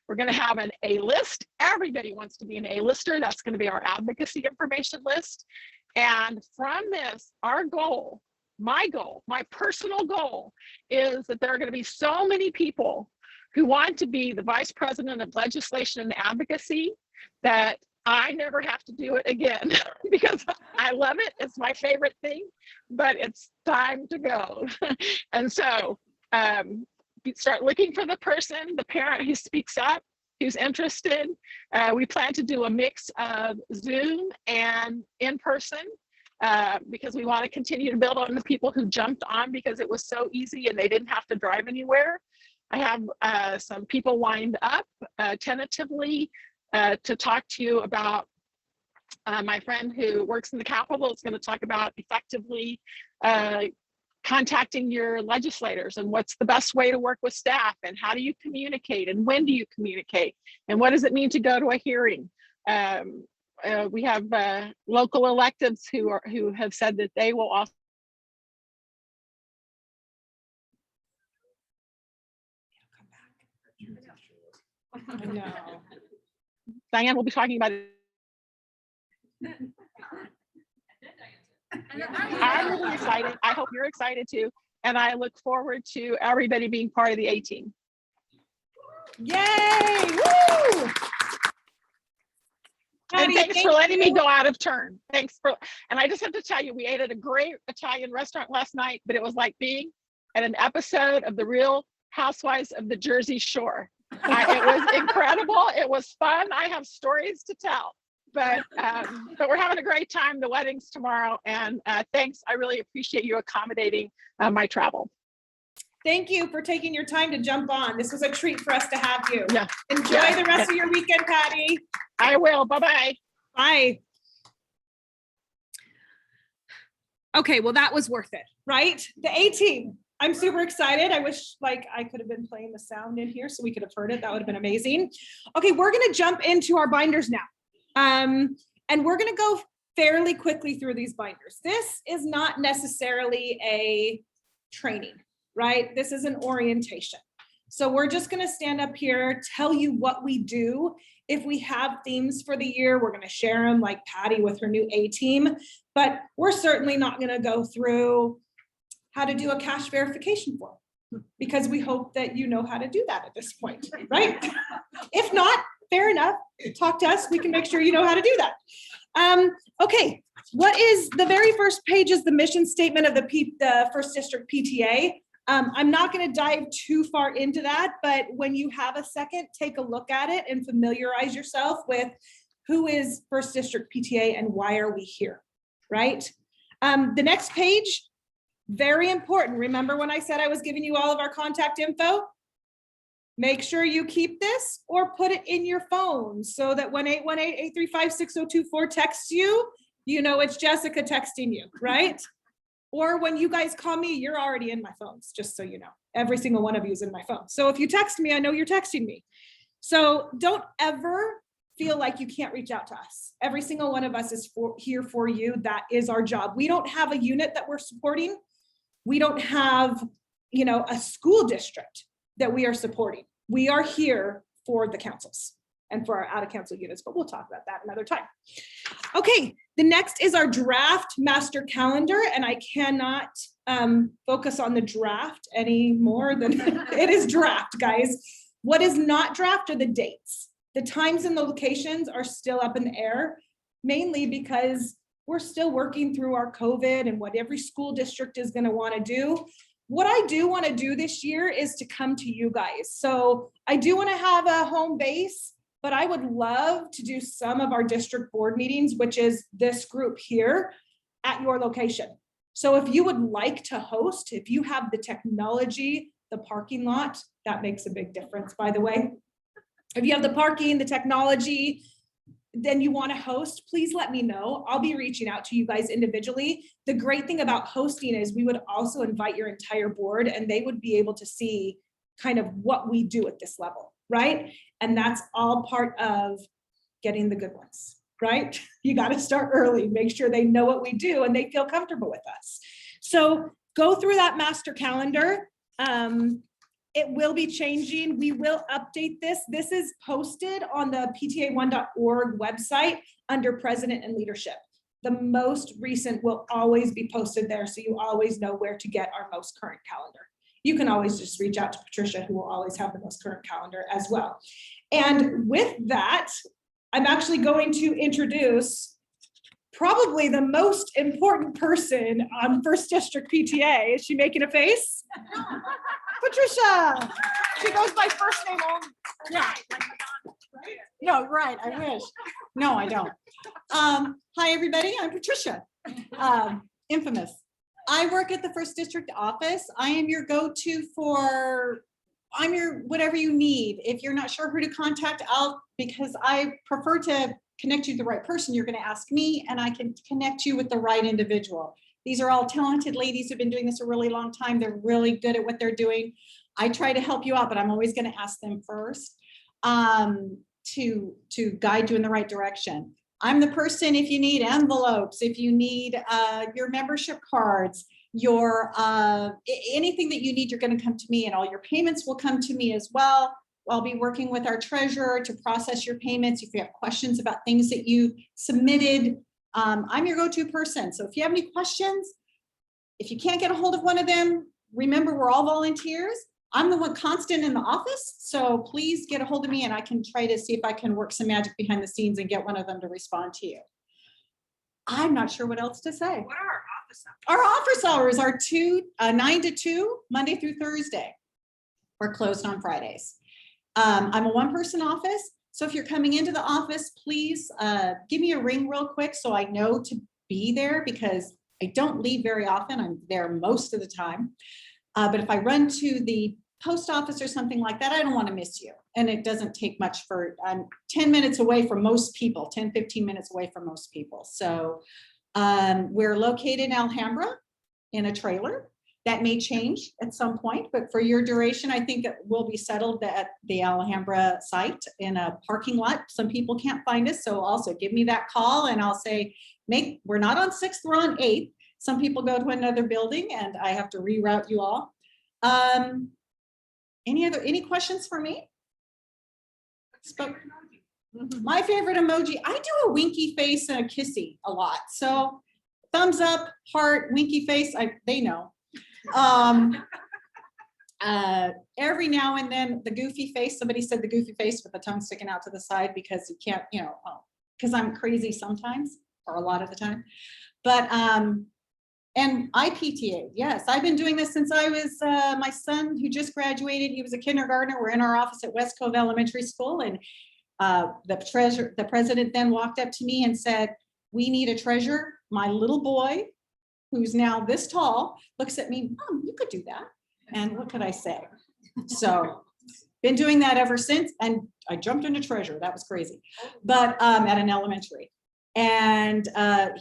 We're going to have an A list. Everybody wants to be an A-lister. That's going to be our advocacy information list. And from this, our goal, my personal goal is that there are going to be so many people who want to be the Vice President of Legislation and Advocacy that I never have to do it again because I love it. It's my favorite thing, but it's time to go. And so start looking for the person, the parent who speaks up, who's interested. We plan to do a mix of Zoom and in person because we want to continue to build on the people who jumped on because it was so easy and they didn't have to drive anywhere. I have some people lined up tentatively to talk to you about my friend who works in the Capitol is going to talk about effectively contacting your legislators and what's the best way to work with staff and how do you communicate and when do you communicate and what does it mean to go to a hearing. We have local electeds who have said that they will also I know. Diane will be talking about it. I'm really excited. I hope you're excited too. And I look forward to everybody being part of the A Team. Yay! Woo! And thanks for letting me go out of turn. Thanks for, and I just have to tell you, we ate at a great Italian restaurant last night, but it was like being at an episode of The Real Housewives of the Jersey Shore. It was incredible. It was fun. I have stories to tell. But we're having a great time. The wedding's tomorrow. And thanks. I really appreciate you accommodating my travel. Thank you for taking your time to jump on. This was a treat for us to have you. Yeah. Enjoy the rest of your weekend, Patty. I will. Bye-bye. Bye. Okay, well, that was worth it, right? The A Team. I'm super excited. I wish like I could have been playing the sound in here so we could have heard it. That would have been amazing. Okay, we're going to jump into our binders now. And we're going to go fairly quickly through these binders. This is not necessarily a training, right? This is an orientation. So we're just going to stand up here, tell you what we do. If we have themes for the year, we're going to share them like Patty with her new A Team, but we're certainly not going to go through how to do a cash verification form because we hope that you know how to do that at this point, right? If not, fair enough. Talk to us. We can make sure you know how to do that. Okay, what is the very first page is the mission statement of the First District PTA. I'm not going to dive too far into that, but when you have a second, take a look at it and familiarize yourself with who is First District PTA and why are we here, right? The next page, very important. Remember when I said I was giving you all of our contact info? make sure you keep this or put it in your phone so that when 818-835-6024 texts you, you know it's Jessica texting you, right? Or when you guys call me, you're already in my phones, just so you know. Every single one of you is in my phone. So if you text me, I know you're texting me. So don't ever feel like you can't reach out to us. Every single one of us is here for you. That is our job. We don't have a unit that we're supporting. We don't have, you know, a school district that we are supporting. We are here for the councils and for our out of council units, but we'll talk about that another time. Okay, the next is our draft master calendar, and I cannot focus on the draft any more than it is draft, guys. What is not draft are the dates. The times and the locations are still up in the air, mainly because we're still working through our COVID and what every school district is going to want to do. What I do want to do this year is to come to you guys. So I do want to have a home base, but I would love to do some of our district board meetings, which is this group here, at your location. So if you would like to host, if you have the technology, the parking lot, that makes a big difference, by the way. If you have the parking, the technology, then you want to host, please let me know. I'll be reaching out to you guys individually. The great thing about hosting is we would also invite your entire board and they would be able to see kind of what we do at this level, right? And that's all part of getting the good ones, right? You got to start early, make sure they know what we do and they feel comfortable with us. So go through that master calendar. It will be changing. We will update this. This is posted on the PTA1.org website under President and Leadership. The most recent will always be posted there, so you always know where to get our most current calendar. You can always just reach out to Patricia, who will always have the most current calendar as well. And with that, I'm actually going to introduce probably the most important person on First District PTA. Is she making a face? Patricia. She goes by first name only. Yeah. No, right, I wish. No, I don't. Hi, everybody, I'm Patricia, infamous. I work at the First District office. I am your go-to for, I'm your whatever you need. If you're not sure who to contact, because I prefer to connect you to the right person, you're gonna ask me and I can connect you with the right individual. These are all talented ladies who've been doing this a really long time. They're really good at what they're doing. I try to help you out, but I'm always going to ask them first to guide you in the right direction. I'm the person if you need envelopes, if you need your membership cards, your anything that you need, you're going to come to me, and all your payments will come to me as well. I'll be working with our treasurer to process your payments. If you have questions about things that you submitted, I'm your go-to person. So if you have any questions, if you can't get a hold of one of them, remember we're all volunteers. I'm the one constant in the office. So please get a hold of me and I can try to see if I can work some magic behind the scenes and get one of them to respond to you. I'm not sure what else to say. What are our office hours? Our office hours are 9 to 2, Monday through Thursday. We're closed on Fridays. I'm a one-person office. So if you're coming into the office, please give me a ring real quick so I know to be there, because I don't leave very often. I'm there most of the time. But if I run to the post office or something like that, I don't want to miss you. And it doesn't take much for, I'm 10 minutes away from most people, 10, 15 minutes away from most people. So we're located in Alhambra in a trailer. That may change at some point, but for your duration, I think it will be settled at the Alhambra site in a parking lot. Some people can't find us, so also give me that call and I'll say, we're not on 6th, we're on 8th. Some people go to another building and I have to reroute you all. Any questions for me? My favorite emoji, I do a winky face and a kissy a lot. So thumbs up, heart, winky face, they know. Every now and then the goofy face, somebody said the goofy face with the tongue sticking out to the side because you can't, because I'm crazy sometimes or a lot of the time. But and I PTA, yes, I've been doing this since I was my son who just graduated. He was a kindergartner. We're in our office at West Cove Elementary School, and the president then walked up to me and said, "We need a treasurer." My little boy, who's now this tall, looks at me, "Mom, you could do that." And what could I say? So been doing that ever since. And I jumped into treasurer. That was crazy. But at an elementary. And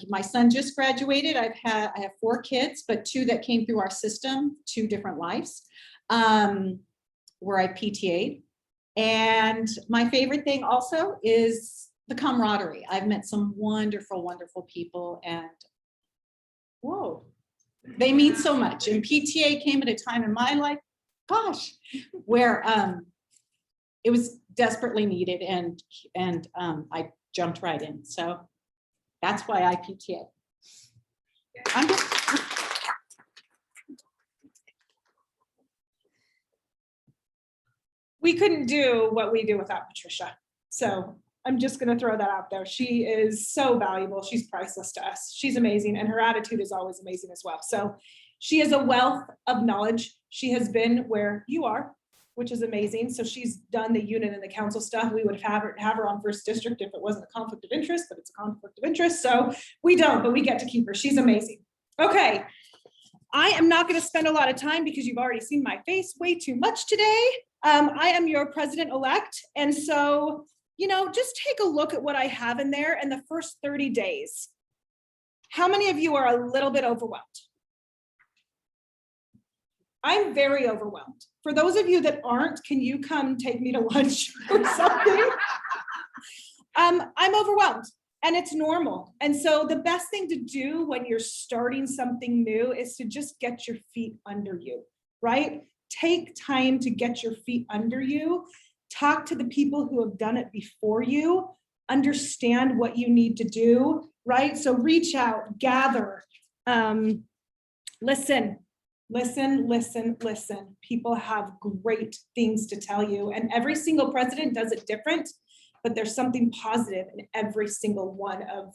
my son just graduated. I have 4 kids, but 2 that came through our system, 2 different lives, where I PTA'd. And my favorite thing also is the camaraderie. I've met some wonderful, wonderful people, and whoa, they mean so much. And PTA came at a time in my life, gosh, where it was desperately needed, and I jumped right in. So that's why I PTA. We couldn't do what we do without Patricia. So I'm just going to throw that out there. She is so valuable. She's priceless to us. She's amazing. And her attitude is always amazing as well. So she is a wealth of knowledge. She has been where you are, which is amazing. So she's done the unit and the council stuff. We would have her on first district if it wasn't a conflict of interest, but it's a conflict of interest. So we don't, but we get to keep her. She's amazing. Okay. I am not going to spend a lot of time because you've already seen my face way too much today. I am your president-elect. And so, you know, just take a look at what I have in there in the first 30 days. How many of you are a little bit overwhelmed? I'm very overwhelmed. For those of you that aren't, can you come take me to lunch or something? I'm overwhelmed. And it's normal. And so the best thing to do when you're starting something new is to just get your feet under you, right? Take time to get your feet under you. Talk to the people who have done it before you. Understand what you need to do, right? So reach out, gather, listen. People have great things to tell you. And every single president does it different. But there's something positive in every single one of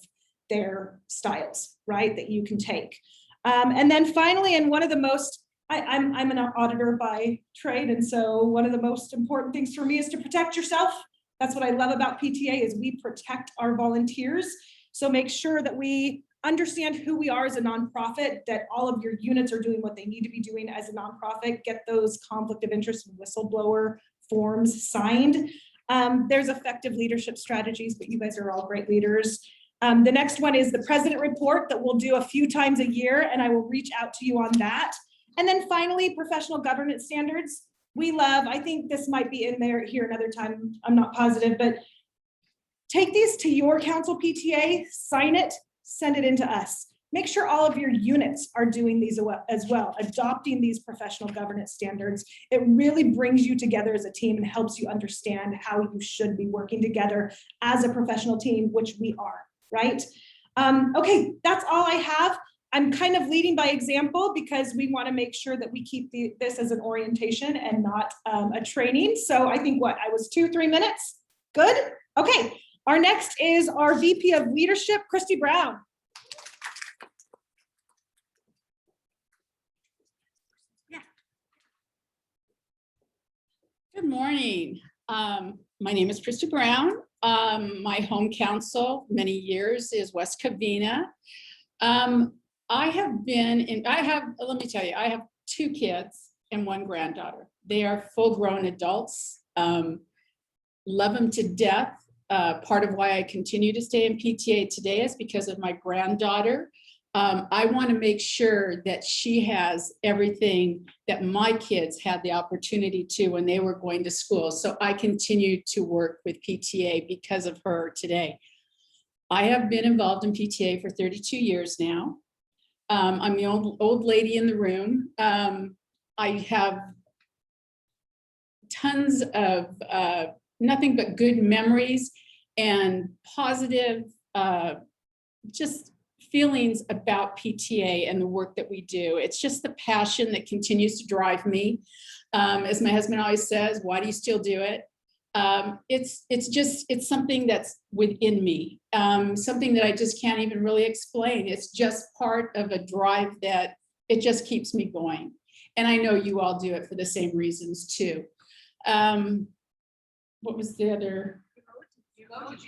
their styles, right, that you can take. And then finally, and one of the most, I'm an auditor by trade, and so one of the most important things for me is to protect yourself. That's what I love about PTA is we protect our volunteers. So make sure that we understand who we are as a nonprofit, that all of your units are doing what they need to be doing as a nonprofit, get those conflict of interest and whistleblower forms signed. There's effective leadership strategies, but you guys are all great leaders. The next one is the president report that we'll do a few times a year, and I will reach out to you on that. And then finally, professional governance standards. We love, I think this might be in there here another time, I'm not positive, but take these to your council PTA, sign it, send it into us. Make sure all of your units are doing these as well, adopting these professional governance standards. It really brings you together as a team and helps you understand how you should be working together as a professional team, which we are, right? Okay, that's all I have. I'm kind of leading by example because we want to make sure that we keep this as an orientation and not a training. So I think I was 2-3 minutes. Good? Okay, our next is our VP of Leadership, Christy Brown. Good morning. My name is Krista Brown. My home council, many years, is West Covina. let me tell you, I have 2 kids and 1 granddaughter. They are full-grown adults. Love them to death. Part of why I continue to stay in PTA today is because of my granddaughter. I want to make sure that she has everything that my kids had the opportunity to when they were going to school. So I continue to work with PTA because of her today. I have been involved in PTA for 32 years now. I'm the old lady in the room. I have tons of nothing but good memories and positive just feelings about PTA and the work that we do. It's just the passion that continues to drive me. As my husband always says, why do you still do it? It's something that's within me, something that I just can't even really explain. It's just part of a drive that it just keeps me going. And I know you all do it for the same reasons too. What was the other?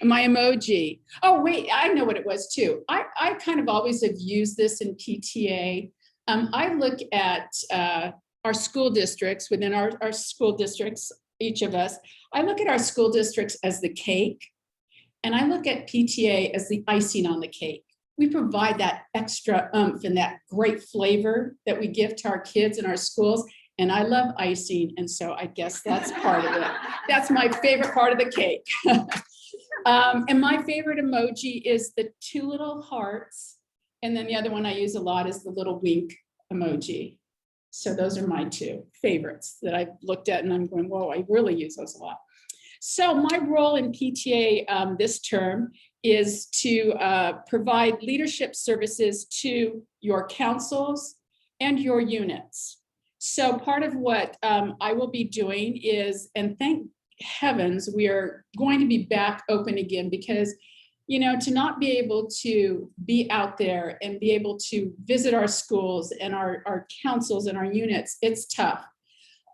My emoji. Oh, wait, I know what it was too. I kind of always have used this in PTA. I look at our school districts, within our school districts each of us. I look at our school districts as the cake, and I look at PTA as the icing on the cake. We provide that extra oomph and that great flavor that we give to our kids in our schools. And I love icing, and so I guess that's part of it. That's my favorite part of the cake. And my favorite emoji is the 2 little hearts. And then the other one I use a lot is the little wink emoji. So those are my 2 favorites that I've looked at and I'm going, whoa, I really use those a lot. So my role in PTA this term is to provide leadership services to your councils and your units. So part of what I will be doing is, and thank heavens, we are going to be back open again, because, you know, to not be able to be out there and be able to visit our schools and our councils and our units, it's tough.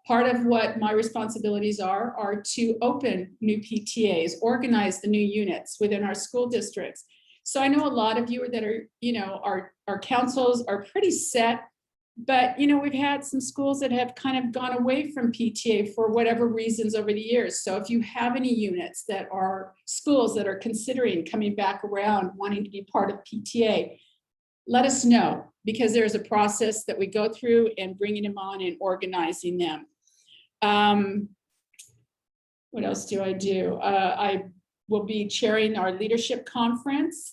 Part of what my responsibilities are to open new PTAs, organize the new units within our school districts. So I know a lot of you that are, you know, our councils are pretty set, but, you know, we've had some schools that have kind of gone away from PTA for whatever reasons over the years. So if you have any units that are schools that are considering coming back around, wanting to be part of PTA, let us know, because there's a process that we go through in bringing them on and organizing them. What else do? I will be chairing our leadership conference.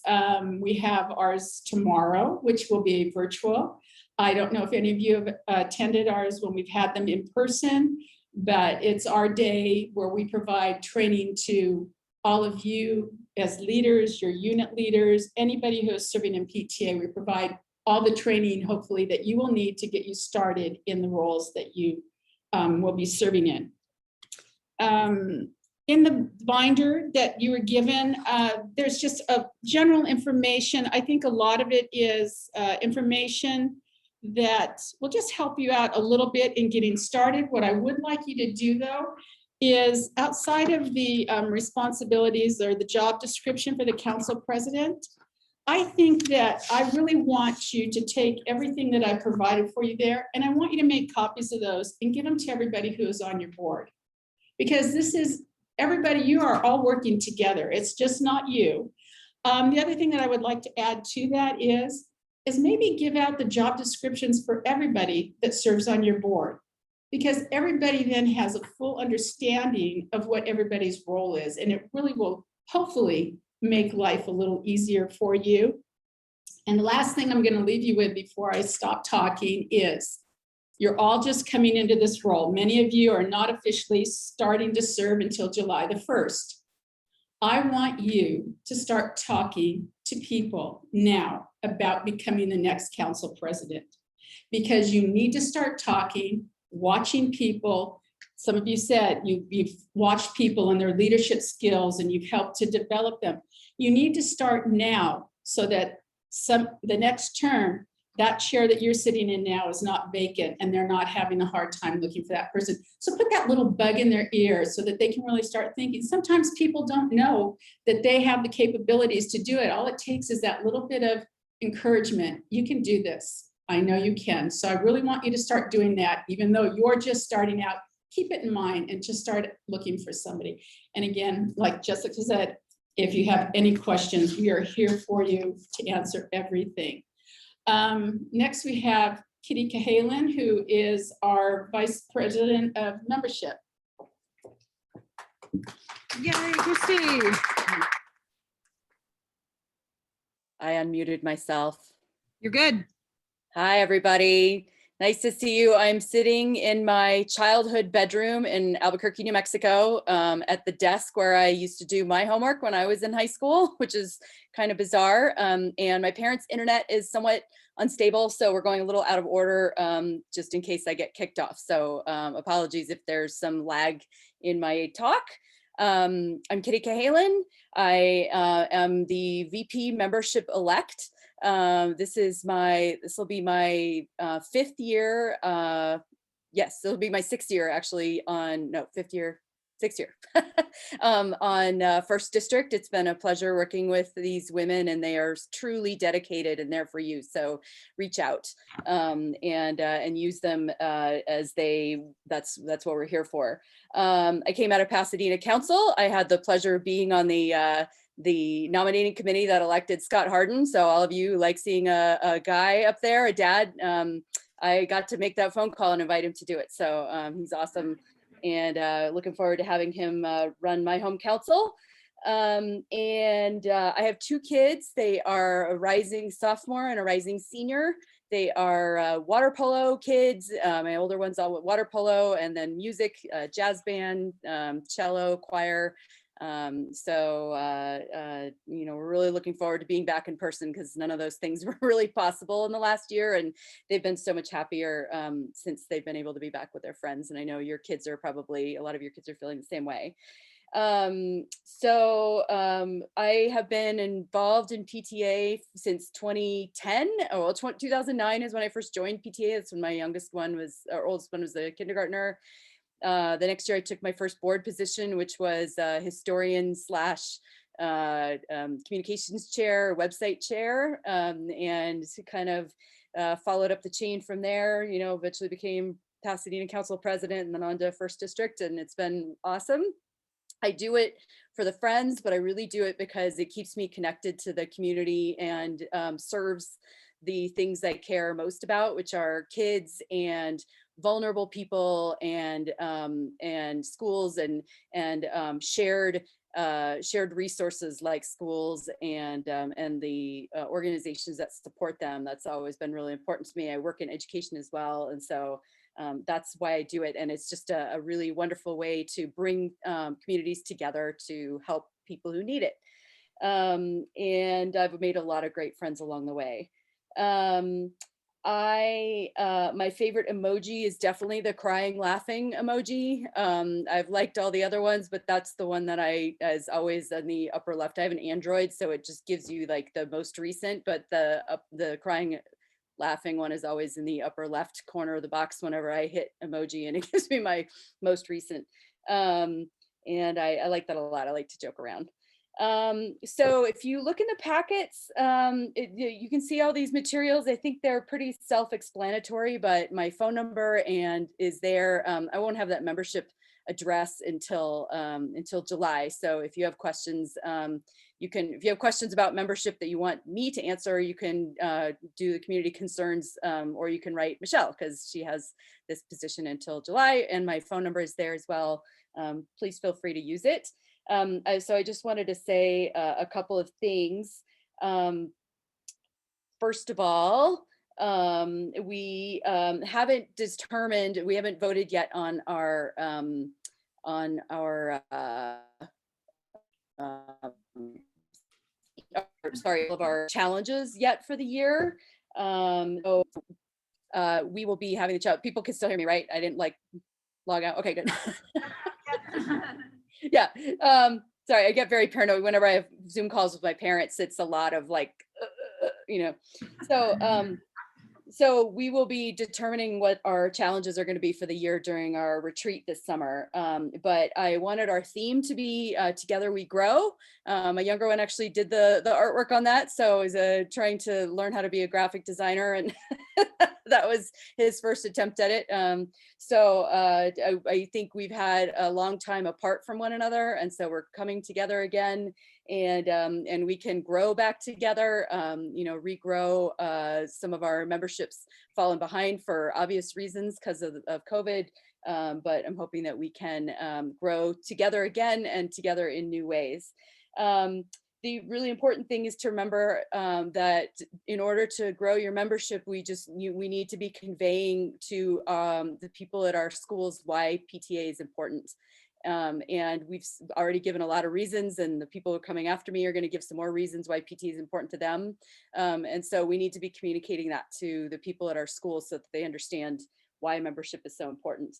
We have ours tomorrow, which will be virtual. I don't know if any of you have attended ours when we've had them in person, but it's our day where we provide training to all of you as leaders, your unit leaders, anybody who is serving in PTA. We provide all the training, hopefully, that you will need to get you started in the roles that you will be serving in. In the binder that you were given, there's just a general information. I think a lot of it is information that will just help you out a little bit in getting started. What I would like you to do, though, is outside of the responsibilities or the job description for the council president, I think that I really want you to take everything that I provided for you there, and I want you to make copies of those and give them to everybody who is on your board. Because this is everybody, you are all working together. It's just not you. The other thing that I would like to add to that is maybe give out the job descriptions for everybody that serves on your board, because everybody then has a full understanding of what everybody's role is, and it really will hopefully make life a little easier for you. And the last thing I'm going to leave you with before I stop talking is you're all just coming into this role. Many of you are not officially starting to serve until July the 1st. I want you to start talking to people now about becoming the next council president, because you need to start talking, watching people. Some of you said you've watched people and their leadership skills and you've helped to develop them. You need to start now so that the next term, that chair that you're sitting in now is not vacant and they're not having a hard time looking for that person. So put that little bug in their ear so that they can really start thinking. Sometimes people don't know that they have the capabilities to do it. All it takes is that little bit of encouragement. You can do this. I know you can. So I really want you to start doing that, even though you're just starting out. Keep it in mind and just start looking for somebody. And again, like Jessica said, if you have any questions, we are here for you to answer everything. Next, we have Kitty Cahalan, who is our Vice President of Membership. Yay, Christy. I unmuted myself. You're good. Hi, everybody. Nice to see you. I'm sitting in my childhood bedroom in Albuquerque, New Mexico, at the desk where I used to do my homework when I was in high school, which is kind of bizarre. And my parents' internet is somewhat unstable, so we're going a little out of order just in case I get kicked off. So apologies if there's some lag in my talk. I'm Kitty Cahalan. I am the VP membership elect. This will be my 5th year. Yes, it'll be my 6th year actually fifth year. 6th year on First District. It's been a pleasure working with these women, and they are truly dedicated and there for you. So reach out and use them as that's what we're here for. I came out of Pasadena Council. I had the pleasure of being on the nominating committee that elected Scott Hardin. So all of you like seeing a guy up there, a dad, I got to make that phone call and invite him to do it. So he's awesome. And looking forward to having him run my home council. I have 2 kids. They are a rising sophomore and a rising senior. They are water polo kids. My older one's all water polo, and then music, jazz band, cello, choir. You know, we're really looking forward to being back in person, because none of those things were really possible in the last year, and they've been so much happier since they've been able to be back with their friends. And I know your kids are probably, a lot of your kids are feeling the same way. I have been involved in PTA since 2010. Oh, well, 2009 is when I first joined PTA. That's when my youngest one was, or oldest one was a kindergartner. The next year I took my first board position, which was historian slash communications chair, website chair, and kind of followed up the chain from there. You know, eventually became Pasadena Council president, and then on to First District, and it's been awesome. I do it for the friends, but I really do it because it keeps me connected to the community and serves the things I care most about, which are kids and vulnerable people and schools and shared resources like schools and the organizations that support them. That's always been really important to me. I work in education as well, and so that's why I do it. And it's just a really wonderful way to bring communities together to help people who need it. And I've made a lot of great friends along the way. My favorite emoji is definitely the crying laughing emoji. I've liked all the other ones, but that's the one that is always in the upper left. I have an Android, so it just gives you like the most recent, but the crying laughing one is always in the upper left corner of the box whenever I hit emoji, and it gives me my most recent. And I like that a lot. I like to joke around. So if you look in the packets, you can see all these materials. I think they're pretty self-explanatory, but my phone number is there. I won't have that membership address until July. So if you have questions, if you have questions about membership that you want me to answer, you can do the community concerns, or you can write Michelle, because she has this position until July, and my phone number is there as well. Please feel free to use it. So I just wanted to say a couple of things. First of all, we haven't voted yet on our all of our challenges yet for the year. So we will be having the chat. People can still hear me, right? I didn't log out. Okay, good. Yeah. Sorry, I get very paranoid whenever I have Zoom calls with my parents. It's a lot of so we will be determining what our challenges are going to be for the year during our retreat this summer. But I wanted our theme to be Together We Grow. My younger one actually did the artwork on that. So I was trying to learn how to be a graphic designer, and that was his first attempt at it. I think we've had a long time apart from one another, and so we're coming together again, and we can grow back together, regrow some of our memberships fallen behind for obvious reasons because of COVID. But I'm hoping that we can grow together again and together in new ways. The really important thing is to remember that in order to grow your membership, we need to be conveying to the people at our schools why PTA is important. And we've already given a lot of reasons, and the people who are coming after me are going to give some more reasons why PTA is important to them. And so we need to be communicating that to the people at our schools so that they understand why membership is so important.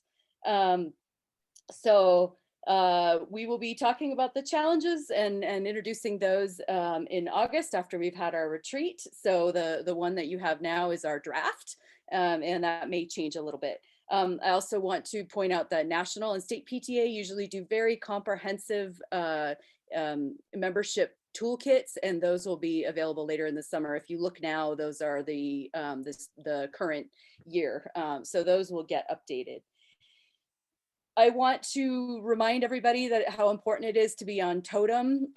We will be talking about the challenges and introducing those in August after we've had our retreat. So the one that you have now is our draft. and that may change a little bit. I also want to point out that national and state PTA usually do very comprehensive membership toolkits, and those will be available later in the summer. If you look now, those are the current year, so those will get updated. I want to remind everybody that how important it is to be on Totem.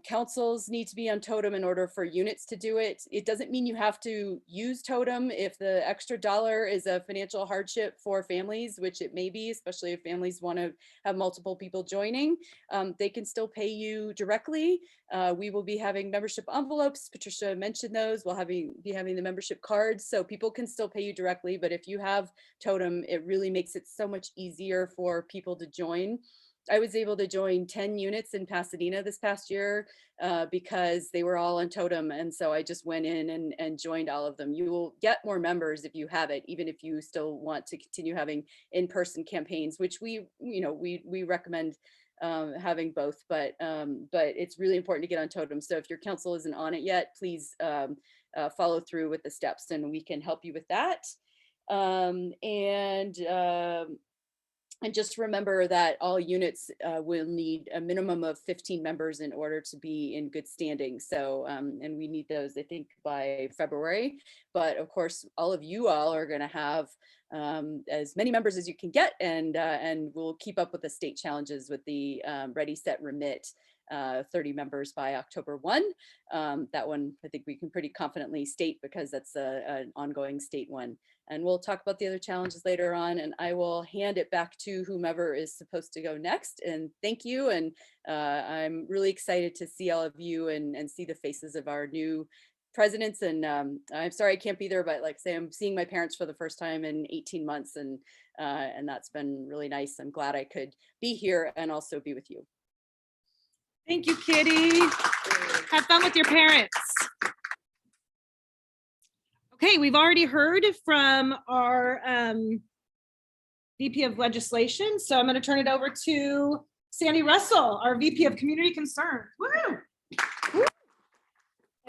Councils need to be on Totem in order for units to do it. It doesn't mean you have to use Totem if the extra $1 is a financial hardship for families, which it may be, especially if families want to have multiple people joining. They can still pay you directly. We will be having membership envelopes. Patricia mentioned those. We'll be having the membership cards, so people can still pay you directly. But if you have Totem, it really makes it so much easier for people to join. I was able to join 10 units in Pasadena this past year because they were all on Totem. And so I just went in and joined all of them. You will get more members if you have it, even if you still want to continue having in-person campaigns, which we recommend having both, but it's really important to get on Totem. So if your council isn't on it yet, please follow through with the steps and we can help you with that. And just remember that all units will need a minimum of 15 members in order to be in good standing. So, and we need those, I think, by February. But of course, all of you all are going to have as many members as you can get, and we'll keep up with the state challenges with the Ready, Set, Remit 30 members by October 1. That one, I think we can pretty confidently state because that's an ongoing state one. And we'll talk about the other challenges later on, and I will hand it back to whomever is supposed to go next. And thank you. And I'm really excited to see all of you and see the faces of our new presidents. And I'm sorry I can't be there, but like I say, I'm seeing my parents for the first time in 18 months, and that's been really nice. I'm glad I could be here and also be with you. Thank you, Kitty. Have fun with your parents. Okay, we've already heard from our VP of Legislation, so I'm going to turn it over to Sandy Russell, our VP of Community Concern. Woo!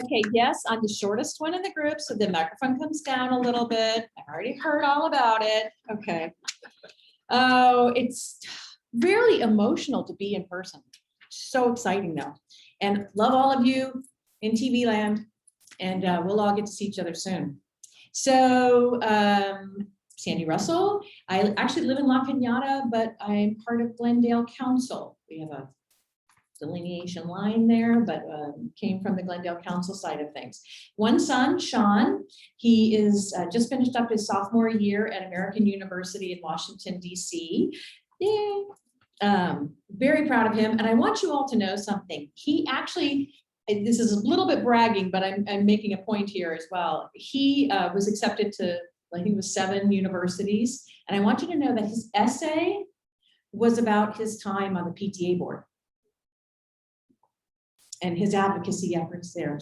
Okay, yes, I'm the shortest one in the group, so the microphone comes down a little bit. I've already heard all about it. Okay. Oh, it's really emotional to be in person. So exciting though. And love all of you in TV land, and we'll all get to see each other soon. So Sandy Russell, I actually live in La Cañada, but I'm part of Glendale Council. We have a delineation line there, but came from the Glendale Council side of things. One son, Sean, he is just finished up his sophomore year at American University in Washington, DC. Yay. Very proud of him. And I want you all to know something. He actually, this is a little bit bragging, but I'm making a point here as well. He was accepted to, I think it was 7 universities. And I want you to know that his essay was about his time on the PTA board and his advocacy efforts there.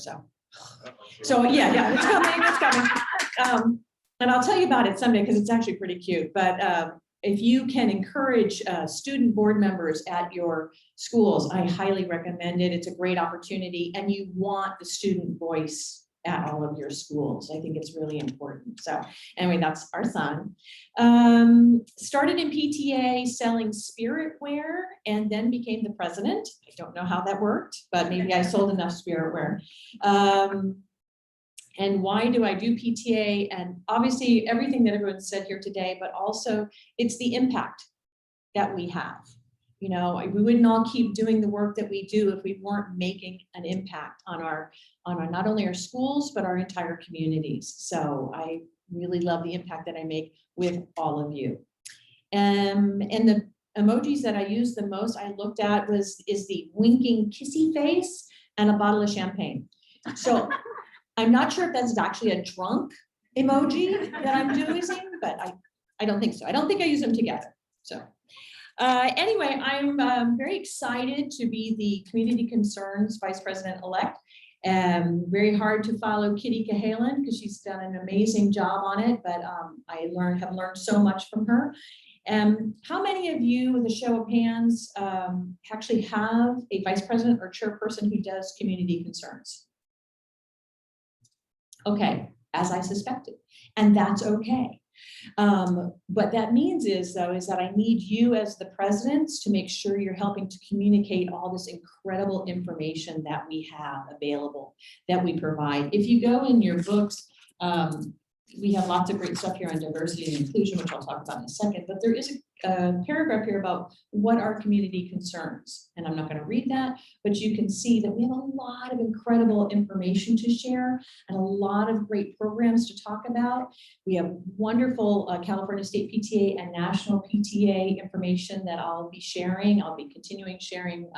So yeah, it's coming. And I'll tell you about it someday because it's actually pretty cute. But if you can encourage student board members at your schools, I highly recommend it. It's a great opportunity, and you want the student voice at all of your schools. I think it's really important. So anyway, that's our son. Started in PTA selling spirit wear and then became the president. I don't know how that worked, but maybe I sold enough spirit wear. And why do I do PTA? And obviously everything that everyone said here today, but also it's the impact that we have. You know, we wouldn't all keep doing the work that we do if we weren't making an impact on our not only our schools, but our entire communities. So I really love the impact that I make with all of you. And the emojis that I use the most I looked at is the winking kissy face and a bottle of champagne. So I'm not sure if that's actually a drunk emoji that I'm using, but I don't think so. I don't think I use them together. So anyway, I'm very excited to be the Community Concerns Vice President-elect. Very hard to follow Kitty Cahalan because she's done an amazing job on it, but I have learned so much from her. How many of you, with a show of hands, actually have a vice president or chairperson who does community concerns? Okay, as I suspected, and that's okay. What that means is that I need you as the presidents to make sure you're helping to communicate all this incredible information that we have available, that we provide. If you go in your books, we have lots of great stuff here on diversity and inclusion, which I'll talk about in a second, but there is a paragraph here about what our community concerns. And I'm not going to read that, but you can see that we have a lot of incredible information to share and a lot of great programs to talk about. We have wonderful California State PTA and National PTA information that I'll be sharing. I'll be continuing sharing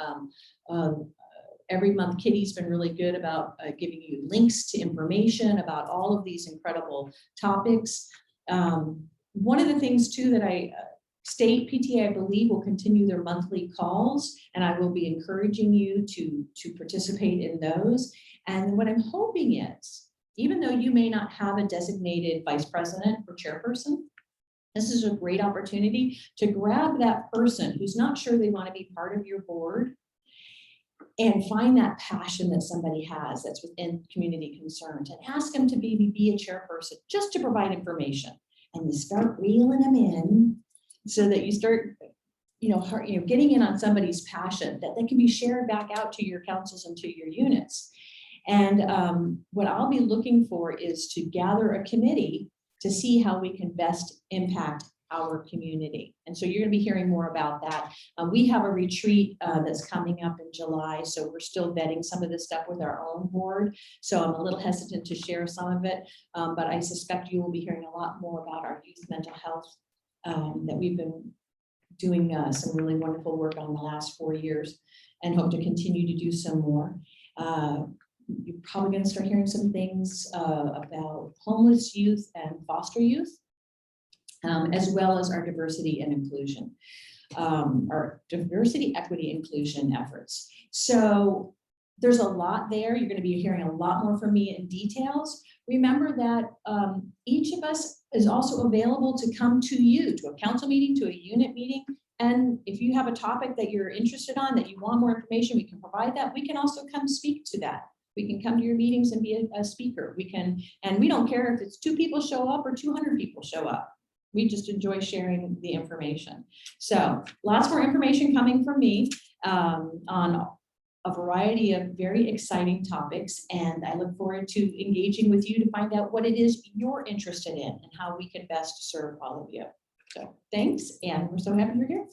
every month. Kitty's been really good about giving you links to information about all of these incredible topics. One of the things too that State PTA, I believe, will continue their monthly calls, and I will be encouraging you to participate in those. And what I'm hoping is, even though you may not have a designated vice president or chairperson, this is a great opportunity to grab that person who's not sure they want to be part of your board and find that passion that somebody has that's within community concerns and ask them to be a chairperson just to provide information, and you start reeling them in so that you start getting in on somebody's passion that they can be shared back out to your councils and to your units. And what I'll be looking for is to gather a committee to see how we can best impact our community. And so you're going to be hearing more about that. We have a retreat that's coming up in July, so we're still vetting some of this stuff with our own board. So I'm a little hesitant to share some of it, but I suspect you will be hearing a lot more about our youth mental health that we've been doing some really wonderful work on the last 4 years and hope to continue to do some more. You're probably going to start hearing some things about homeless youth and foster youth, as well as our diversity and inclusion, our diversity, equity, inclusion efforts. So there's a lot there. You're going to be hearing a lot more from me in details. Remember that each of us is also available to come to you, to a council meeting, to a unit meeting. And if you have a topic that you're interested on, that you want more information, we can provide that. We can also come speak to that. We can come to your meetings and be a speaker. We can, and we don't care if it's 2 people show up or 200 people show up. We just enjoy sharing the information. So lots more information coming from me on a variety of very exciting topics. And I look forward to engaging with you to find out what it is you're interested in and how we can best serve all of you. So thanks, and we're so happy you're here.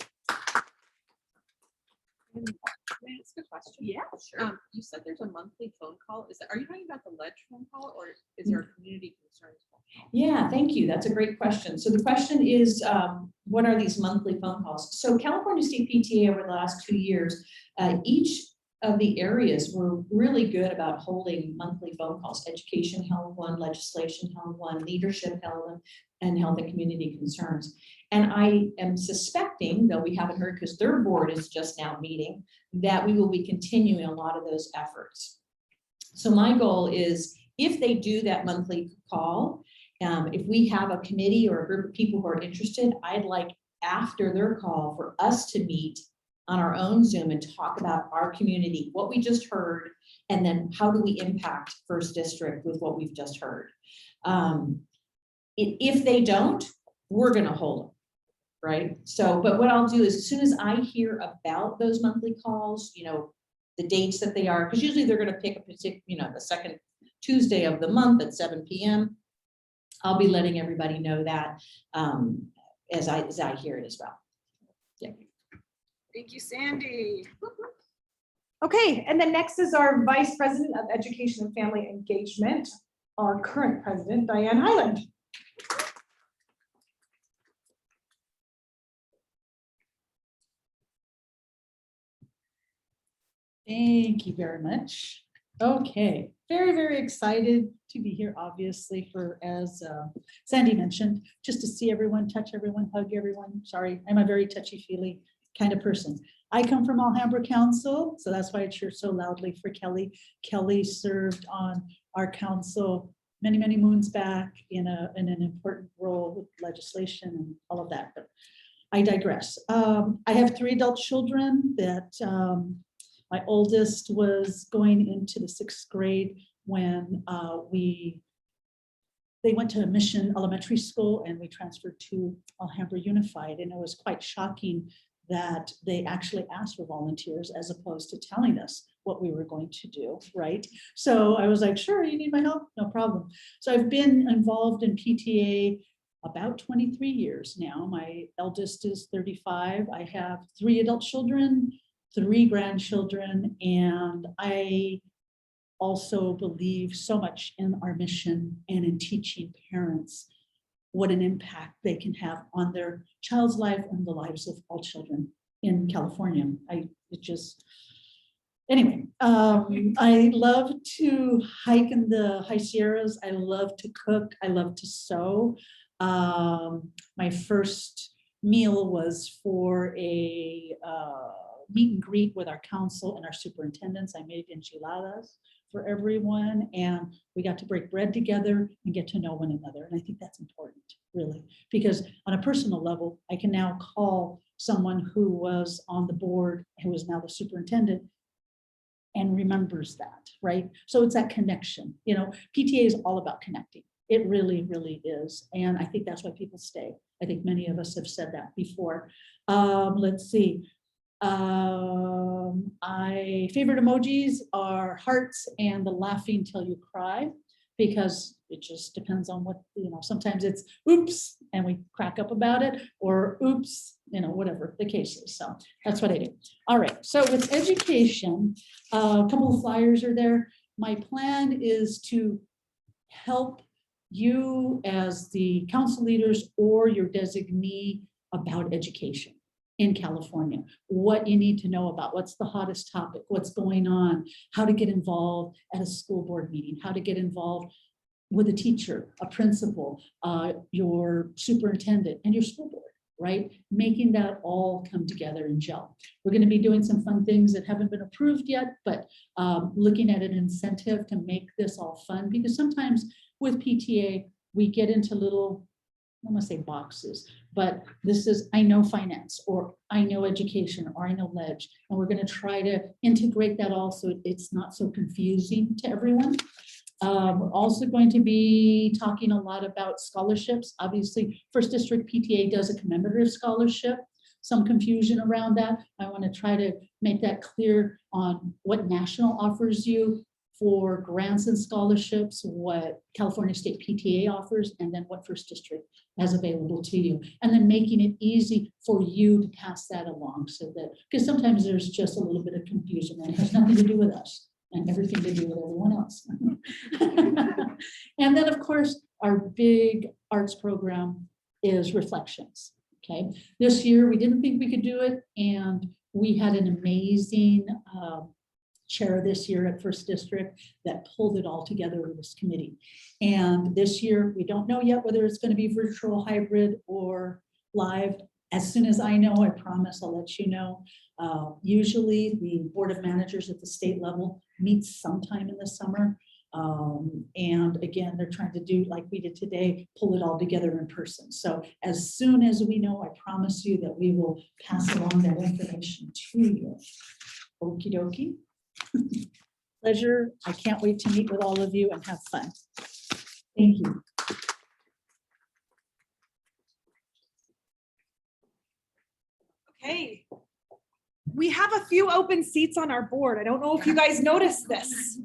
May I ask a question? Yeah, sure. You said there's a monthly phone call. Are you talking about the ledge phone call, or is there a community concerns phone call? Yeah, thank you. That's a great question. So the question is, what are these monthly phone calls? So California State PTA over the last 2 years, each of the areas were really good about holding monthly phone calls. Education held one, legislation held one, leadership held one, and health and community concerns. And I am suspecting, though we haven't heard because their board is just now meeting, that we will be continuing a lot of those efforts. So my goal is, if they do that monthly call, if we have a committee or a group of people who are interested, I'd like after their call for us to meet on our own Zoom and talk about our community, what we just heard, and then how do we impact First District with what we've just heard. If they don't, we're going to hold them, right? So, but what I'll do is, as soon as I hear about those monthly calls, the dates that they are, because usually they're going to pick a particular, the second Tuesday of the month at 7 p.m. I'll be letting everybody know that as I hear it as well. Yeah. Thank you, Sandy. Okay, and then next is our Vice President of Education and Family Engagement, our current president, Diane Highland. Thank you very much. Okay, very, very excited to be here, obviously, for, as Sandy mentioned, just to see everyone, touch everyone, hug everyone. Sorry, I'm a very touchy-feely kind of person. I come from Alhambra Council, so that's why I cheer so loudly for Kelly. Kelly served on our council many, many moons back in an important role with legislation and all of that, but I digress. I have 3 adult children that my oldest was going into the 6th grade when we they went to Mission Elementary School and we transferred to Alhambra Unified. And it was quite shocking that they actually asked for volunteers as opposed to telling us what we were going to do, right? So I was like, sure, you need my help? No problem. So I've been involved in PTA about 23 years now. My eldest is 35. I have 3 adult children, 3 grandchildren, and I also believe so much in our mission and in teaching parents what an impact they can have on their child's life and the lives of all children in California. Anyway, I love to hike in the high Sierras. I love to cook. I love to sew. My first meal was for a meet and greet with our council and our superintendents. I made enchiladas for everyone, and we got to break bread together and get to know one another. And I think that's important, really, because on a personal level, I can now call someone who was on the board, who is now the superintendent, and remembers that, right? So it's that connection. You know, PTA is all about connecting. It really, really is. And I think that's why people stay. I think many of us have said that before. Let's see. My favorite emojis are hearts and the laughing till you cry, because it just depends on what, you know, sometimes it's oops and we crack up about it, or oops, you know, whatever the case is. So that's what I do. All right, so with education, a couple of flyers are there. My plan is to help you as the council leaders or your designee about education in California, what you need to know about, what's the hottest topic, what's going on, how to get involved at a school board meeting, how to get involved with a teacher, a principal, your superintendent, and your school board, right? Making that all come together and gel. We're going to be doing some fun things that haven't been approved yet, but looking at an incentive to make this all fun, because sometimes with PTA, we get into little, I don't want to say boxes, but this is, I know finance, or I know education, or I know ledge, and we're going to try to integrate that all so it's not so confusing to everyone. We're also going to be talking a lot about scholarships. Obviously, First District PTA does a commemorative scholarship. Some confusion around that. I want to try to make that clear on what national offers you for grants and scholarships, what California State PTA offers, and then what First District has available to you. And then making it easy for you to pass that along, so that, because sometimes there's just a little bit of confusion and it has nothing to do with us and everything to do with everyone else. And then of course, our big arts program is Reflections, okay? This year, we didn't think we could do it, and we had an amazing chair this year at First District that pulled it all together with this committee. And this year, we don't know yet whether it's going to be virtual, hybrid, or live. As soon as I know, I promise I'll let you know. Usually the Board of Managers at the state level meets sometime in the summer. And again, they're trying to do like we did today, pull it all together in person. So as soon as we know, I promise you that we will pass along that information to you. Okie dokie. Pleasure. I can't wait to meet with all of you and have fun. Thank you. Okay. We have a few open seats on our board. I don't know if you guys noticed this.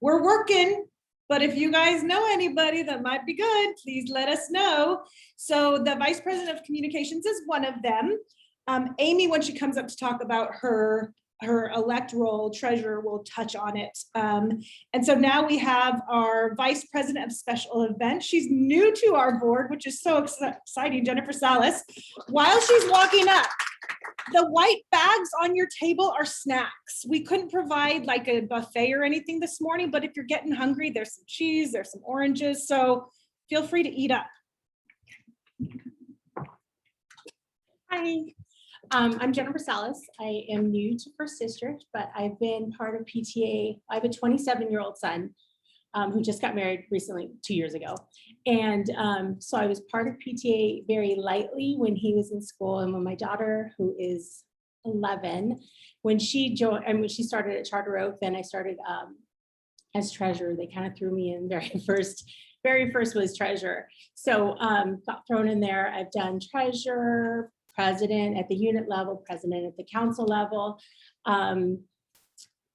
We're working, but if you guys know anybody that might be good, please let us know. So the Vice President of Communications is one of them. Amy, when she comes up to talk about her electoral treasurer, will touch on it. And so now we have our Vice President of Special Events. She's new to our board, which is so exciting, Jennifer Salas. While she's walking up, the white bags on your table are snacks. We couldn't provide like a buffet or anything this morning, but if you're getting hungry, there's some cheese, there's some oranges, so feel free to eat up. Hi, I'm Jennifer Salas. I am new to First District, but I've been part of PTA. I have a 27-year-old son who just got married recently, 2 years ago. And so I was part of PTA very lightly when he was in school, and when my daughter, who is 11, when she joined, and when she started at Charter Oak, then I started as treasurer. They kind of threw me in very first very first was treasurer. So got thrown in there. I've done treasurer, president at the unit level, president at the council level,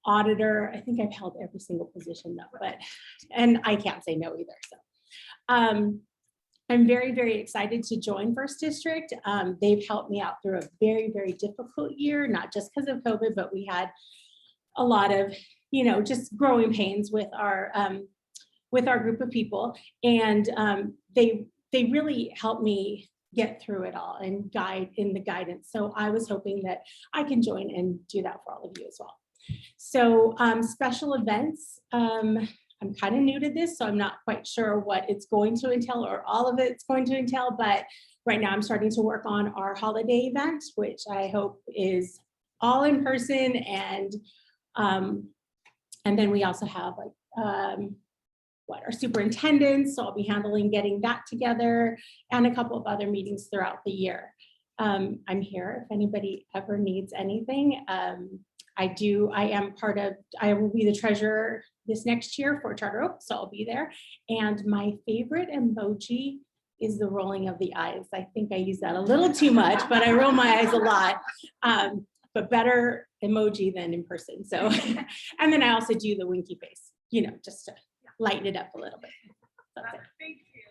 auditor. I think I've held every single position though, and I can't say no either. So I'm very, very excited to join First District. They've helped me out through a very, very difficult year, not just because of COVID, but we had a lot of, just growing pains with our group of people. And they really helped me get through it all and guide in the guidance. So I was hoping that I can join and do that for all of you as well. So special events, I'm kind of new to this, so I'm not quite sure what it's going to entail or all of it's going to entail, but right now I'm starting to work on our holiday event, which I hope is all in person. And then we also have our superintendents, so I'll be handling getting that together and a couple of other meetings throughout the year. I'm here if anybody ever needs anything. I will be the treasurer this next year for Charter Oak, so I'll be there. And my favorite emoji is the rolling of the eyes. I think I use that a little too much, but I roll my eyes a lot. But better emoji than in person. So, and then I also do the winky face, just to lighten it up a little bit. That's it. Thank you.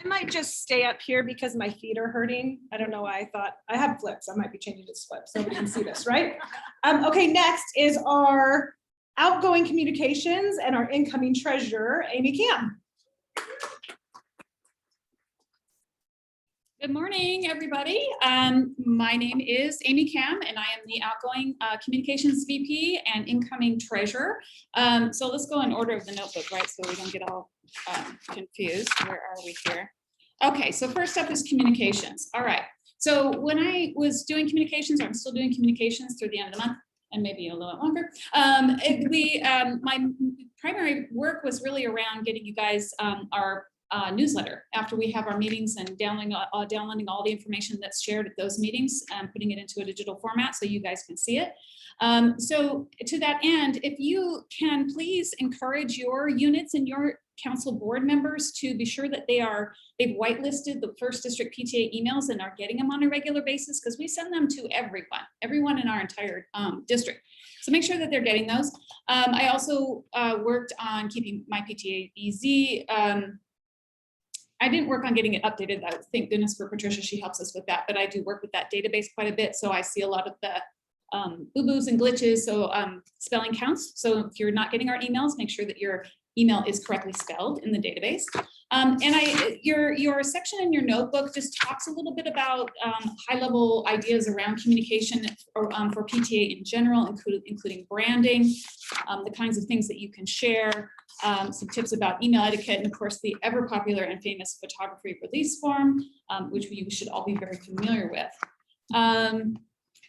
I might just stay up here because my feet are hurting. I don't know why I thought I have flips. I might be changing to flips. Nobody can see this, right? Okay, next is our outgoing communications and our incoming treasurer, Amy Cam. Good morning, everybody. My name is Amy Cam, and I am the outgoing communications VP and incoming treasurer. So let's go in order of the notebook, right? So we don't get all confused. Where are we here? Okay, so first up is communications. All right. So when I was doing communications, or I'm still doing communications through the end of the month, and maybe a little bit longer, my primary work was really around getting you guys our newsletter after we have our meetings and downloading all the information that's shared at those meetings and putting it into a digital format so you guys can see it. So to that end, if you can please encourage your units and your council board members to be sure that they've whitelisted the First District PTA emails and are getting them on a regular basis, because we send them to everyone in our entire district. So make sure that they're getting those. I also worked on keeping my PTA easy. I didn't work on getting it updated. Thank goodness for Patricia, she helps us with that, but I do work with that database quite a bit. So I see a lot of the boo-boos and glitches. So spelling counts. So if you're not getting our emails, make sure that your email is correctly spelled in the database. And your section in your notebook just talks a little bit about high-level ideas around communication for PTA in general, including branding, the kinds of things that you can share, some tips about email etiquette, and of course the ever popular and famous photography release form, which you should all be very familiar with. And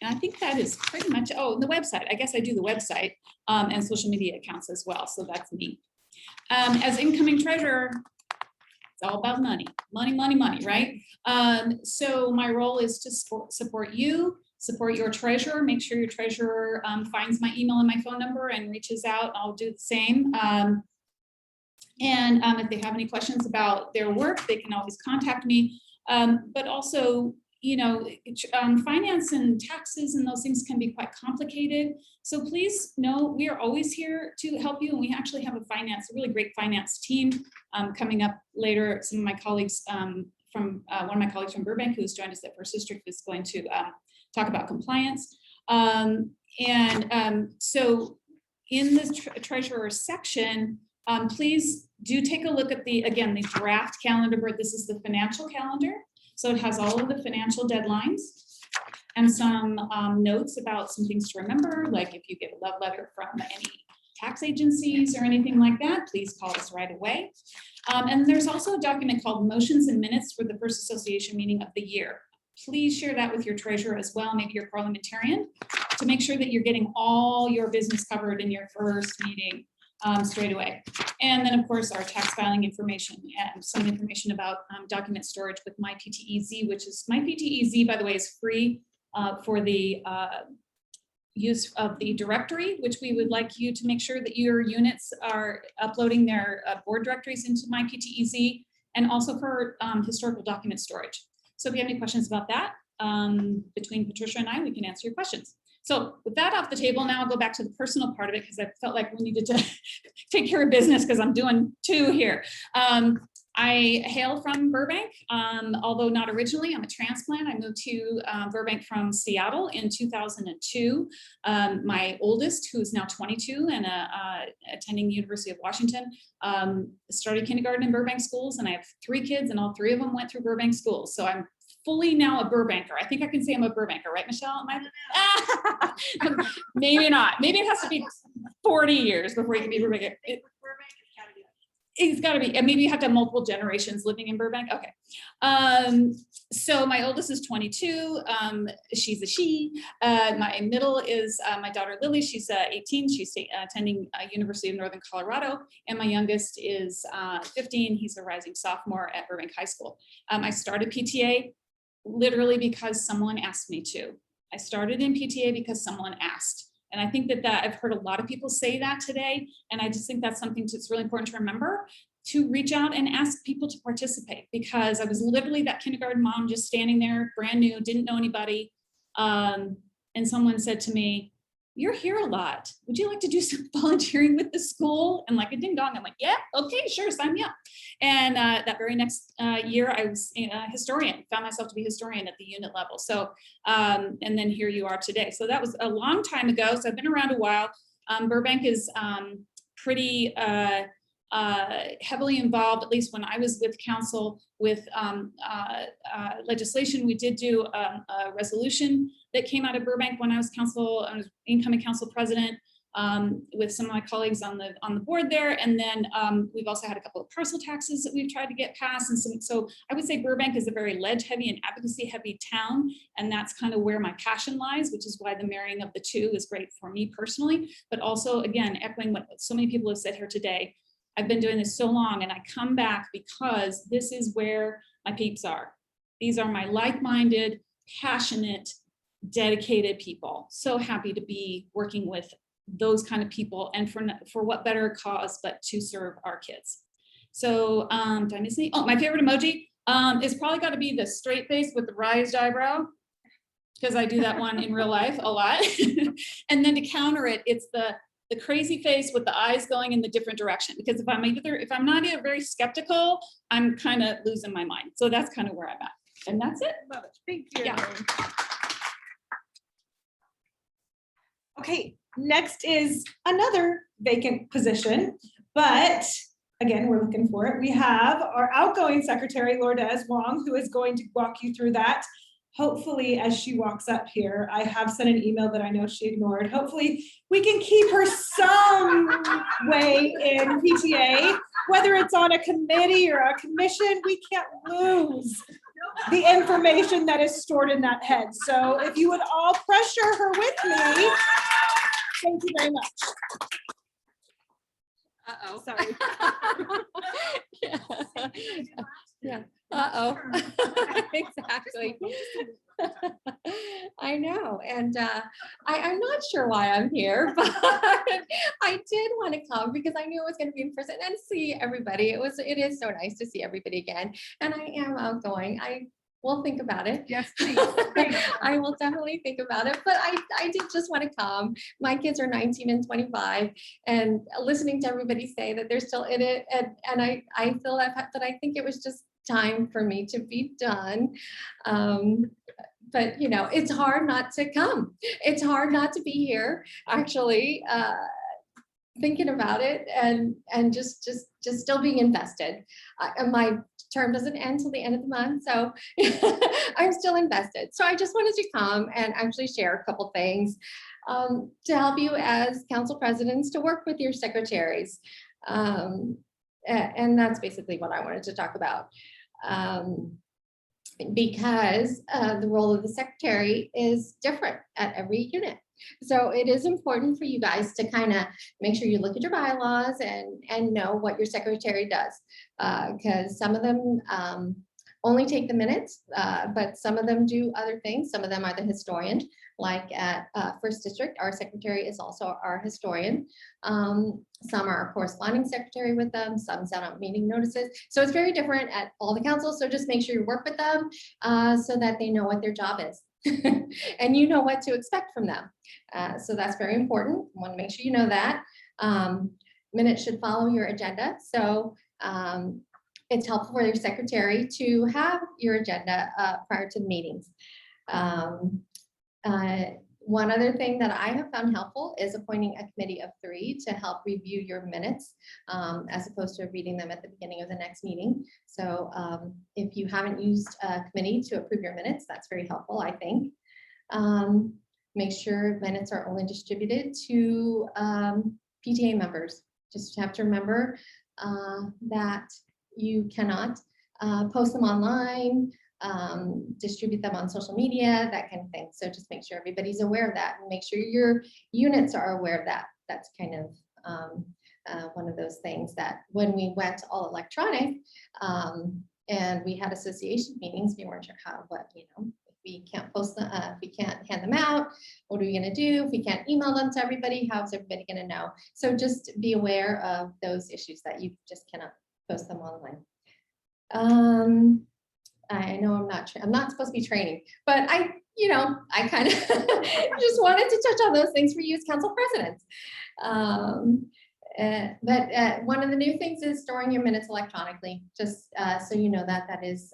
I think that is pretty much, the website. I guess I do the website and social media accounts as well. So that's me. As incoming treasurer, it's all about money, right? So my role is to support you, support your treasurer, make sure your treasurer finds my email and my phone number and reaches out. I'll do the same. And if they have any questions about their work, they can always contact me. But also, finance and taxes and those things can be quite complicated. So please know we are always here to help you. And we actually have a really great finance team coming up later. Some of my colleagues one of my colleagues from Burbank, who's joined us at First District, is going to talk about compliance. So in the treasurer section, please do take a look at the draft calendar board. This is the financial calendar. So it has all of the financial deadlines and some notes about some things to remember, like if you get a love letter from any tax agencies or anything like that, please call us right away. And there's also a document called Motions and Minutes for the First Association Meeting of the Year. Please share that with your treasurer as well, maybe your parliamentarian, to make sure that you're getting all your business covered in your first meeting straight away. And then of course our tax filing information and some information about document storage with My PTEZ, which is My PTEZ, by the way, is free for the use of the directory, which we would like you to make sure that your units are uploading their board directories into My PTEZ, and also for historical document storage. So if you have any questions about that, between Patricia and I, we can answer your questions. So with that off the table, now I'll go back to the personal part of it because I felt like we needed to take care of business because I'm doing two here. I hail from Burbank, although not originally. I'm a transplant. I moved to Burbank from Seattle in 2002. My oldest, who is now 22 and attending the University of Washington, started kindergarten in Burbank schools, and I have 3 kids, and all 3 of them went through Burbank schools. So I'm fully now a Burbanker. I think I can say I'm a Burbanker, right, Michelle? Am I? Maybe not. Maybe it has to be 40 years before you can be Burbanker. It's got to be, and maybe you have to have multiple generations living in Burbank. Okay. So my oldest is 22. She's a she. My middle is my daughter Lily. She's 18. She's attending University of Northern Colorado. And my youngest is 15. He's a rising sophomore at Burbank High School. I started PTA literally because someone asked me to. I started in PTA because someone asked. And I think that I've heard a lot of people say that today. And I just think that's something that's really important to remember, to reach out and ask people to participate, because I was literally that kindergarten mom just standing there, brand new, didn't know anybody. And someone said to me, "You're here a lot. Would you like to do some volunteering with the school?" And like a ding dong, I'm like, "Yeah, okay, sure, sign me up." And that very next year, I was a historian, found myself to be a historian at the unit level. So, and then here you are today. So that was a long time ago. So I've been around a while. Burbank is pretty heavily involved, at least when I was with council, with legislation. We did do a resolution that came out of Burbank when I was incoming council president, with some of my colleagues on the board there. And then we've also had a couple of parcel taxes that we've tried to get passed. And so I would say Burbank is a very ledge heavy and advocacy heavy town. And that's kind of where my passion lies, which is why the marrying of the two is great for me personally. But also, again, echoing what so many people have said here today, I've been doing this so long, and I come back because this is where my peeps are. These are my like-minded, passionate, dedicated people. So happy to be working with those kind of people, and for what better cause but to serve our kids. So did I miss any? Oh, my favorite emoji is probably got to be the straight face with the raised eyebrow, because I do that one in real life a lot. And then to counter it, it's the crazy face with the eyes going in the different direction. Because if I'm not either very skeptical, I'm kind of losing my mind. So that's kind of where I'm at. And that's it. Love it. Thank you. Yeah. Okay, next is another vacant position, but again, we're looking for it. We have our outgoing secretary, Lourdes Wong, who is going to walk you through that. Hopefully, as she walks up here, I have sent an email that I know she ignored. Hopefully, we can keep her some way in PTA, whether it's on a committee or a commission. We can't lose the information that is stored in that head. So if you would all pressure her with me, thank you very much. Uh-oh. Sorry. Yeah. Yeah. Uh-oh. Exactly. I know. And I'm not sure why I'm here, but I did want to come because I knew it was going to be in person and see everybody. It is so nice to see everybody again. And I am outgoing. I will think about it. Yes, please. I will definitely think about it. But I did just want to come. My kids are 19 and 25, and listening to everybody say that they're still in it, and I feel that I think it was just time for me to be done. But you know, it's hard not to come. It's hard not to be here, actually, thinking about it and just still being invested. My term doesn't end till the end of the month, so I'm still invested. So I just wanted to come and actually share a couple things to help you as council presidents to work with your secretaries. And that's basically what I wanted to talk about. Because the role of the secretary is different at every unit. So it is important for you guys to kind of make sure you look at your bylaws and know what your secretary does. Because some of them only take the minutes, but some of them do other things. Some of them are the historian, like at First District, our secretary is also our historian. Some are our corresponding secretary with them, some send out meeting notices. So it's very different at all the councils. So just make sure you work with them so that they know what their job is. And you know what to expect from them. So that's very important. Want to make sure you know that. Minutes should follow your agenda. So it's helpful for your secretary to have your agenda prior to the meetings. One other thing that I have found helpful is appointing a committee of 3 to help review your minutes as opposed to reading them at the beginning of the next meeting. So if you haven't used a committee to approve your minutes, that's very helpful, I think. Make sure minutes are only distributed to PTA members. Just have to remember that you cannot post them online, distribute them on social media, that kind of thing. So just make sure everybody's aware of that and make sure your units are aware of that. That's kind of one of those things that when we went all electronic and we had association meetings, we weren't sure how, what, if we can't post them, if we can't hand them out, what are we gonna do? If we can't email them to everybody, how's everybody gonna know? So just be aware of those issues that you just cannot post them online. I know I'm not supposed to be training, but I kind of just wanted to touch on those things for you as council presidents. But one of the new things is storing your minutes electronically, just so you know that that is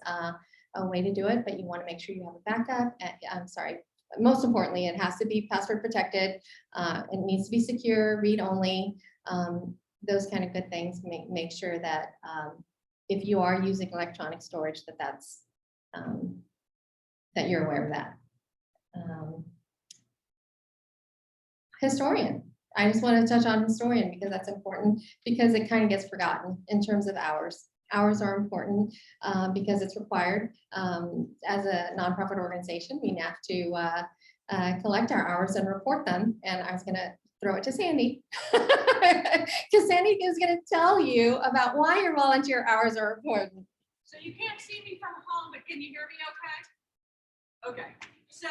a way to do it, but you want to make sure you have a backup. I'm sorry, most importantly, it has to be password protected. It needs to be secure, read only, those kind of good things. Make sure that if you are using electronic storage, that's that you're aware of that. Historian. I just want to touch on historian because that's important because it kind of gets forgotten in terms of hours. Hours are important because it's required. As a nonprofit organization, we have to collect our hours and report them. And I was going to throw it to Sandy because Sandy is going to tell you about why your volunteer hours are important. So you can't see me from home, but can you hear me okay? Okay, so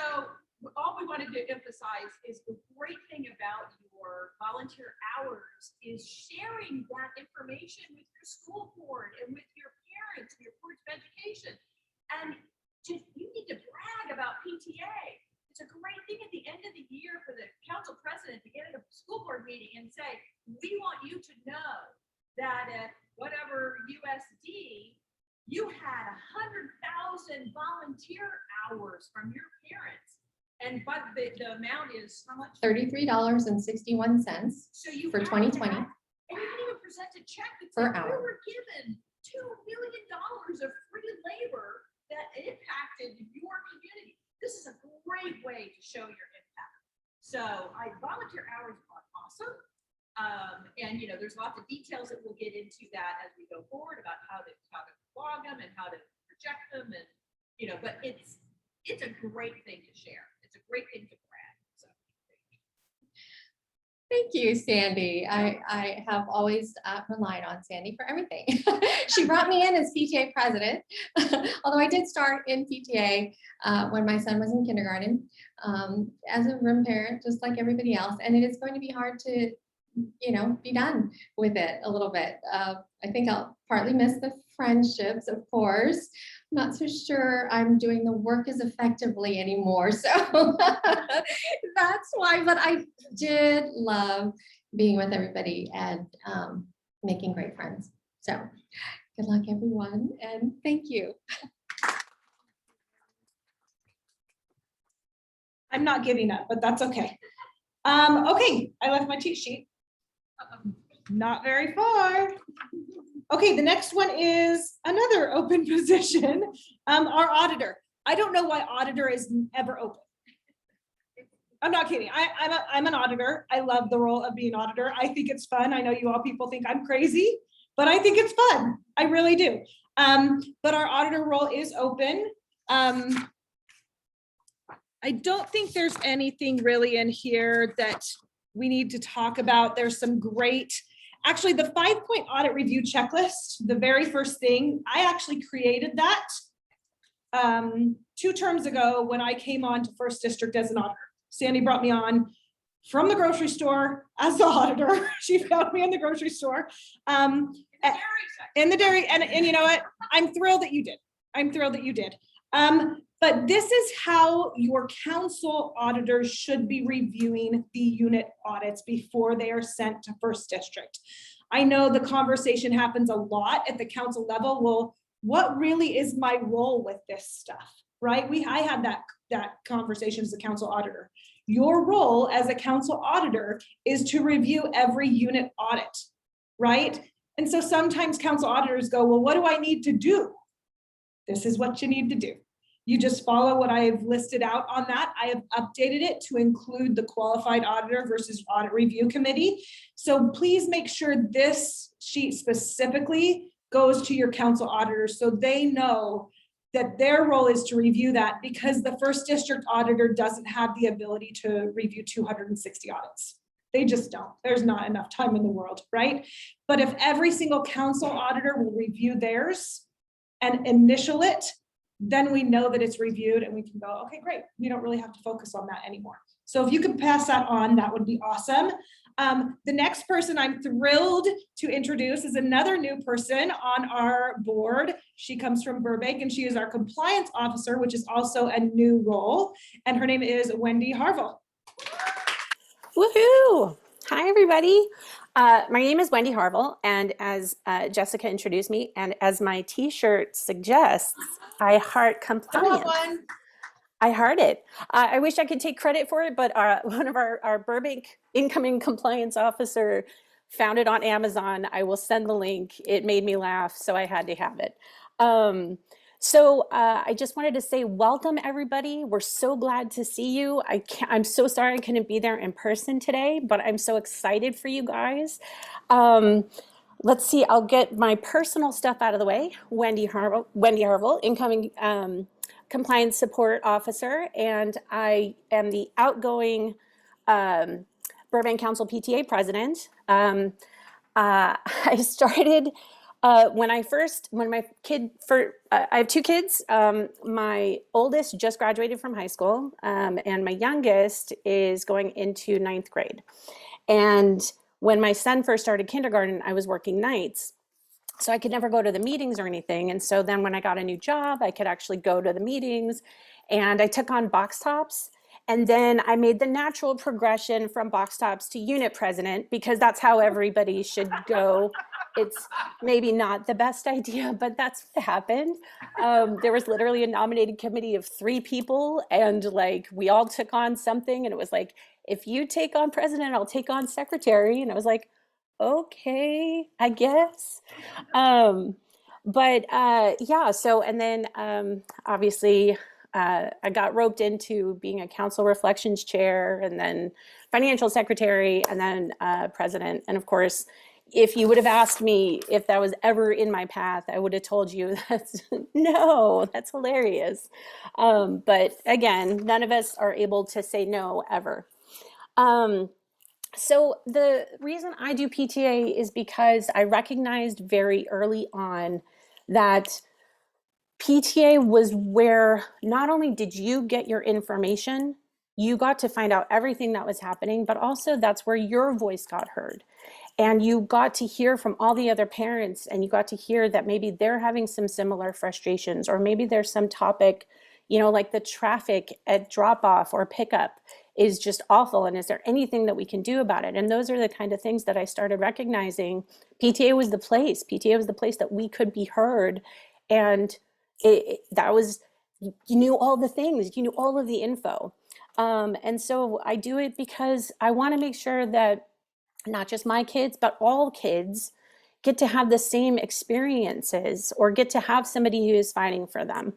all we wanted to emphasize is the great thing about your volunteer hours is sharing that information with your school board and with your parents, your boards of education. And just, you need to brag about PTA. It's a great thing at the end of the year for the council president to get at a school board meeting and say, we want you to know that at whatever USD, you had 100,000 volunteer hours from your parents. And but the amount is how much? $33.61 so you for have 2020. that, and you can even present a check that per says, hour. we were given $2 million of free labor that impacted your community. This is a great way to show your impact. So volunteer hours are awesome. And there's lots of details that we'll get into that as we go forward about how to log them and how to project them, and but it's a great thing to share. It's a great thing to brag. So Thank you, Sandy. I have always relied on Sandy for everything. She brought me in as PTA president, although I did start in PTA when my son was in kindergarten as a room parent, just like everybody else. And it is going to be hard to be done with it a little bit. I think I'll partly miss the friendships, of course. I'm not so sure I'm doing the work as effectively anymore. So that's why, but I did love being with everybody and making great friends. So good luck, everyone, and thank you. I'm not giving up, but that's okay. Okay, I left my cheat sheet. Not very far. Okay, the next one is another open position, our auditor. I don't know why auditor is ever open. I'm not kidding. I'm an auditor. I love the role of being an auditor. I think it's fun. I know you all people think I'm crazy, but I think it's fun. I really do. But our auditor role is open. I don't think there's anything really in here that we need to talk about. There's some great, actually the 5-point audit review checklist, the very first thing, I actually created that 2 terms ago when I came on to First District as an auditor. Sandy brought me on from the grocery store as the auditor. She found me in the grocery store. In the dairy, and you know what? I'm thrilled that you did. I'm thrilled that you did. But this is how your council auditors should be reviewing the unit audits before they are sent to First District. I know the conversation happens a lot at the council level. Well, what really is my role with this stuff, right? I had that conversation as a council auditor. Your role as a council auditor is to review every unit audit, right? And so sometimes council auditors go, well, what do I need to do? This is what you need to do. You just follow what I have listed out on that. I have updated it to include the qualified auditor versus audit review committee. So please make sure this sheet specifically goes to your council auditors so they know that their role is to review that, because the First District auditor doesn't have the ability to review 260 audits. They just don't. There's not enough time in the world, right? But if every single council auditor will review theirs and initial it, then we know that it's reviewed and we can go, okay, great. We don't really have to focus on that anymore. So if you could pass that on, that would be awesome. The next person I'm thrilled to introduce is another new person on our board. She comes from Burbank and she is our compliance officer, which is also a new role. And her name is Wendy Harville. Woohoo! Hi, everybody. My name is Wendy Harville, and as Jessica introduced me, and as my t-shirt suggests, I heart compliance. I heart it. I wish I could take credit for it, but one of our Burbank incoming compliance officer found it on Amazon. I will send the link. It made me laugh, so I had to have it. I just wanted to say welcome, everybody. We're so glad to see you. I'm so sorry I couldn't be there in person today, but I'm so excited for you guys. Let's see, I'll get my personal stuff out of the way. Wendy Harville, incoming compliance support officer, and I am the outgoing Burbank Council PTA president. I started I have 2 kids. My oldest just graduated from high school, and my youngest is going into 9th grade. And when my son first started kindergarten, I was working nights, so I could never go to the meetings or anything. And so then when I got a new job, I could actually go to the meetings, and I took on box tops. And then I made the natural progression from box tops to unit president, because that's how everybody should go. It's maybe not the best idea, but that's what happened. There was literally a nominated committee of 3 people, and like we all took on something, and it was like, if you take on president, I'll take on secretary. And I was like, okay, I guess. Yeah, so, and then obviously I got roped into being a council reflections chair, and then financial secretary, and then president. And of course, if you would have asked me if that was ever in my path, I would have told you no, that's hilarious. But again, none of us are able to say no ever. So the reason I do PTA is because I recognized very early on that PTA was where not only did you get your information, you got to find out everything that was happening, but also that's where your voice got heard. And you got to hear from all the other parents, and you got to hear that maybe they're having some similar frustrations, or maybe there's some topic, you know, like the traffic at drop off or pickup is just awful. And is there anything that we can do about it? And those are the kind of things that I started recognizing. PTA was the place. PTA was the place that we could be heard. And that was, you knew all the things, you knew all of the info. And so I do it because I want to make sure that not just my kids, but all kids get to have the same experiences, or get to have somebody who is fighting for them.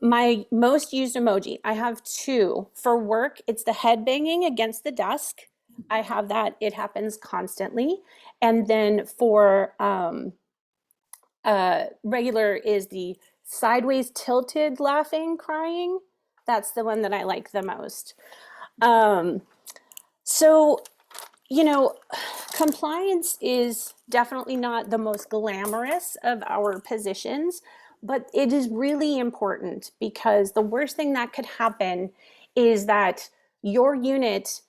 My most used emoji, I have 2. For work, it's the head banging against the desk. I have that, it happens constantly. And then for regular is the sideways tilted laughing, crying. That's the one that I like the most. So, you know, compliance is definitely not the most glamorous of our positions, But it is really important because the worst thing that could happen is that your unit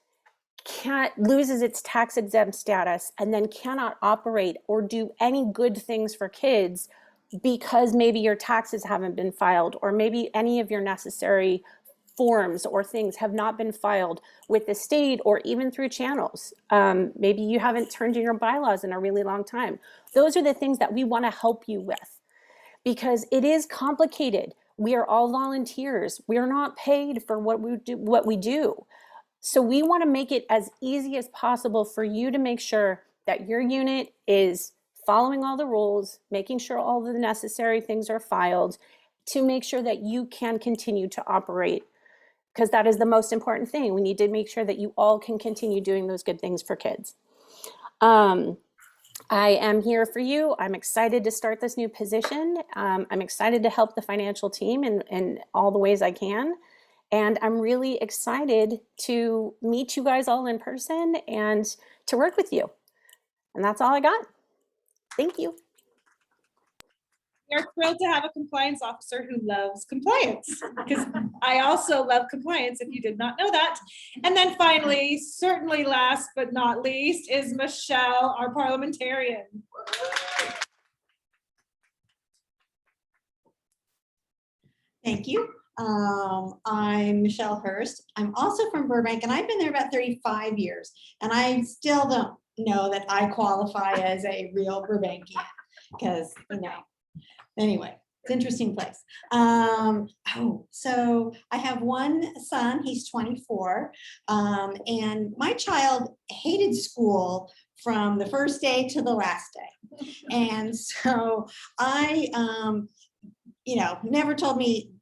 loses its tax exempt status and then cannot operate or do any good things for kids because maybe your taxes haven't been filed, or maybe any of your necessary forms or things have not been filed with the state or even through channels. Maybe you haven't turned in your bylaws in a really long time. Those are the things that we want to help you with, because it is complicated. We are all volunteers. We are not paid for what we do. So we want to make it as easy as possible for you to make sure that your unit is following all the rules, making sure all the necessary things are filed, to make sure that you can continue to operate, because that is the most important thing. We need to make sure that you all can continue doing those good things for kids. I am here for you. I'm excited to start this new position. I'm excited to help the financial team in all the ways I can. And I'm really excited to meet you guys all in person and to work with you. And that's all I got. Thank you. We are thrilled to have a compliance officer who loves compliance, because I also love compliance, if you did not know that. And then finally, certainly last but not least, is Michelle, our parliamentarian. Thank you. I'm Michelle Hurst. I'm also from Burbank, and I've been there about 35 years, and I still don't know that I qualify as a real Burbankian, because, you know, anyway, it's an interesting place. So I have one son, he's 24, and my child hated school from the first day to the last day. And so I, never told me,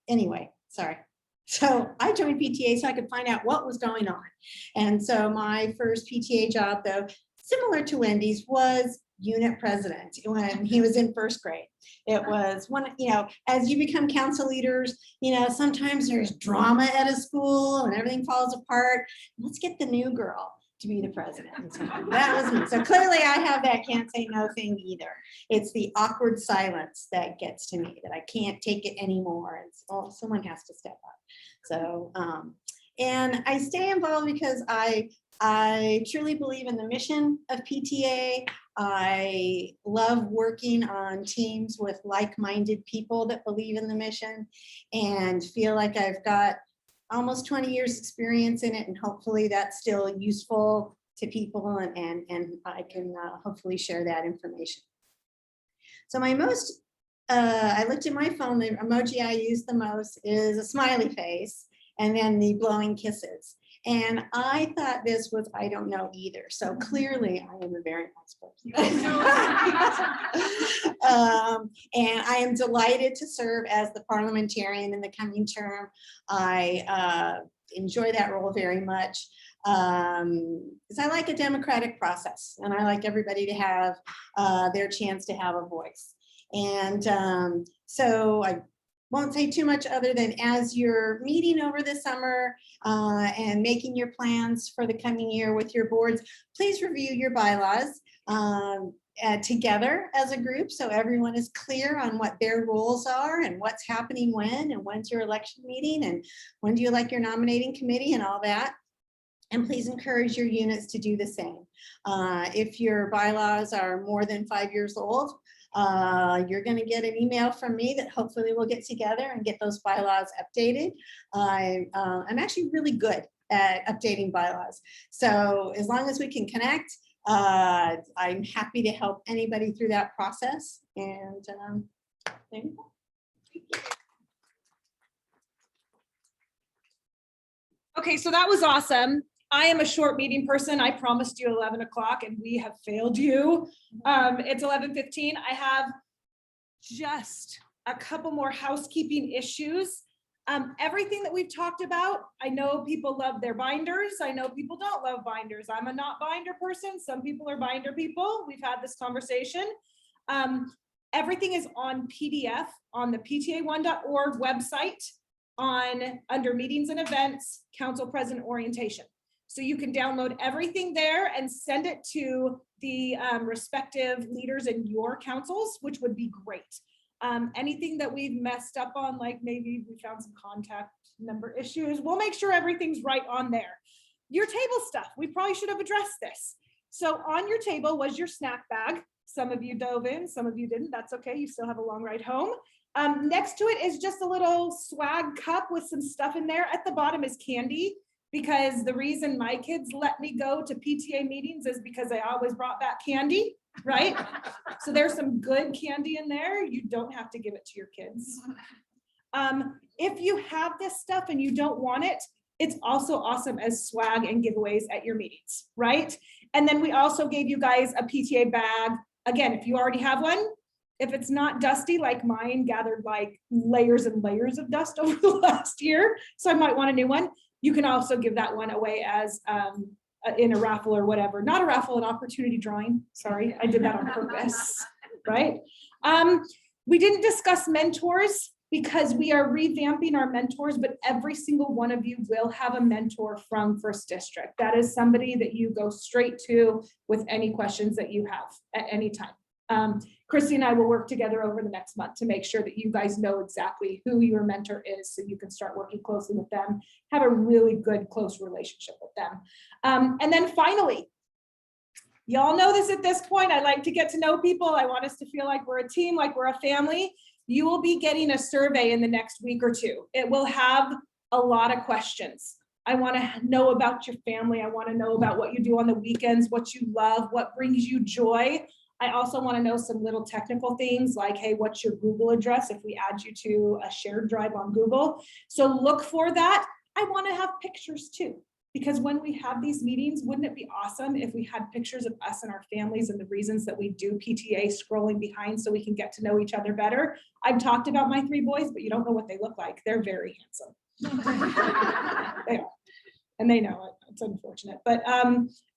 anyway, sorry. So I joined PTA so I could find out what was going on. And so my first PTA job, though, similar to Wendy's, was unit president when he was in first grade. It was one, as you become council leaders, sometimes there's drama at a school and everything falls apart. Let's get the new girl to be the president. So that was me. So clearly I have that can't say no thing either. It's the awkward silence that gets to me, that I can't take it anymore. It's, oh, someone has to step up. So, and I stay involved because I truly believe in the mission of PTA. I love working on teams with like-minded people that believe in the mission, and feel like I've got almost 20 years experience in it, and hopefully that's still useful to people, and I can hopefully share that information. So my most, I looked at my phone, the emoji I use the most is a smiley face, and then the blowing kisses. And I thought this was, I don't know either. So clearly I am a very nice person. And I am delighted to serve as the parliamentarian in the coming term. I enjoy that role very much, because I like a democratic process, and I like everybody to have their chance to have a voice. And so I won't say too much other than, as you're meeting over the summer and making your plans for the coming year with your boards, please review your bylaws together as a group, so everyone is clear on what their roles are and what's happening when, and when's your election meeting, and when do you like your nominating committee and all that. And please encourage your units to do the same. If your bylaws are more than 5 years old, you're going to get an email from me that hopefully we'll get together and get those bylaws updated. I'm actually really good at updating bylaws. So as long as we can connect, I'm happy to help anybody through that process. And there you go. Okay, so that was awesome. I am a short meeting person. I promised you 11 o'clock and we have failed you. It's 11:15. I have just a couple more housekeeping issues. Everything that we've talked about, I know people love their binders. I know people don't love binders. I'm a not binder person. Some people are binder people. We've had this conversation. Everything is on PDF on the pta1.org website under meetings and events, council president orientation. So you can download everything there and send it to the respective leaders in your councils, which would be great. Anything that we've messed up on, like maybe we found some contact number issues, we'll make sure everything's right on there. Your table stuff, we probably should have addressed this. So on your table was your snack bag. Some of you dove in, some of you didn't. That's okay. You still have a long ride home. Next to it is just a little swag cup with some stuff in there. At the bottom is candy, because the reason my kids let me go to PTA meetings is because I always brought back candy, right? So there's some good candy in there. You don't have to give it to your kids. If you have this stuff and you don't want it, it's also awesome as swag and giveaways at your meetings, right? And then we also gave you guys a PTA bag. Again, if you already have one, if it's not dusty like mine, gathered like layers and layers of dust over the last year, so I might want a new one, you can also give that one away as in a raffle or whatever. Not a raffle, an opportunity drawing. Sorry, I did that on purpose, right? We didn't discuss mentors because we are revamping our mentors, but every single one of you will have a mentor from First District. That is somebody that you go straight to with any questions that you have at any time. Chrissy and I will work together over the next month to make sure that you guys know exactly who your mentor is, so you can start working closely with them, have a really good, close relationship with them. And then finally, y'all know this at this point, I like to get to know people. I want us to feel like we're a team, like we're a family. You will be getting a survey in the next week or two. It will have a lot of questions. I want to know about your family. I want to know about what you do on the weekends, what you love, what brings you joy. I also want to know some little technical things like, hey, what's your Google address if we add you to a shared drive on Google? So look for that. I want to have pictures too, because when we have these meetings, wouldn't it be awesome if we had pictures of us and our families and the reasons that we do PTA scrolling behind so we can get to know each other better? I've talked about my 3 boys, but you don't know what they look like. They're very handsome. They are, and they know it. It's unfortunate, but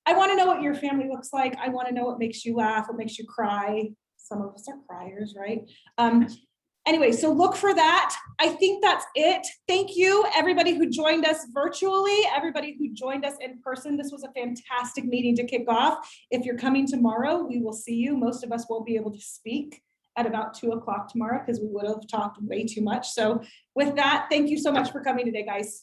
I want to know what your family looks like. I want to know what makes you laugh, what makes you cry. Some of us are criers, right? Anyway, so look for that. I think that's it. Thank you, everybody who joined us virtually, everybody who joined us in person. This was a fantastic meeting to kick off. If you're coming tomorrow, we will see you. Most of us won't be able to speak at about 2 o'clock tomorrow because we would have talked way too much. So with that, thank you so much for coming today, guys.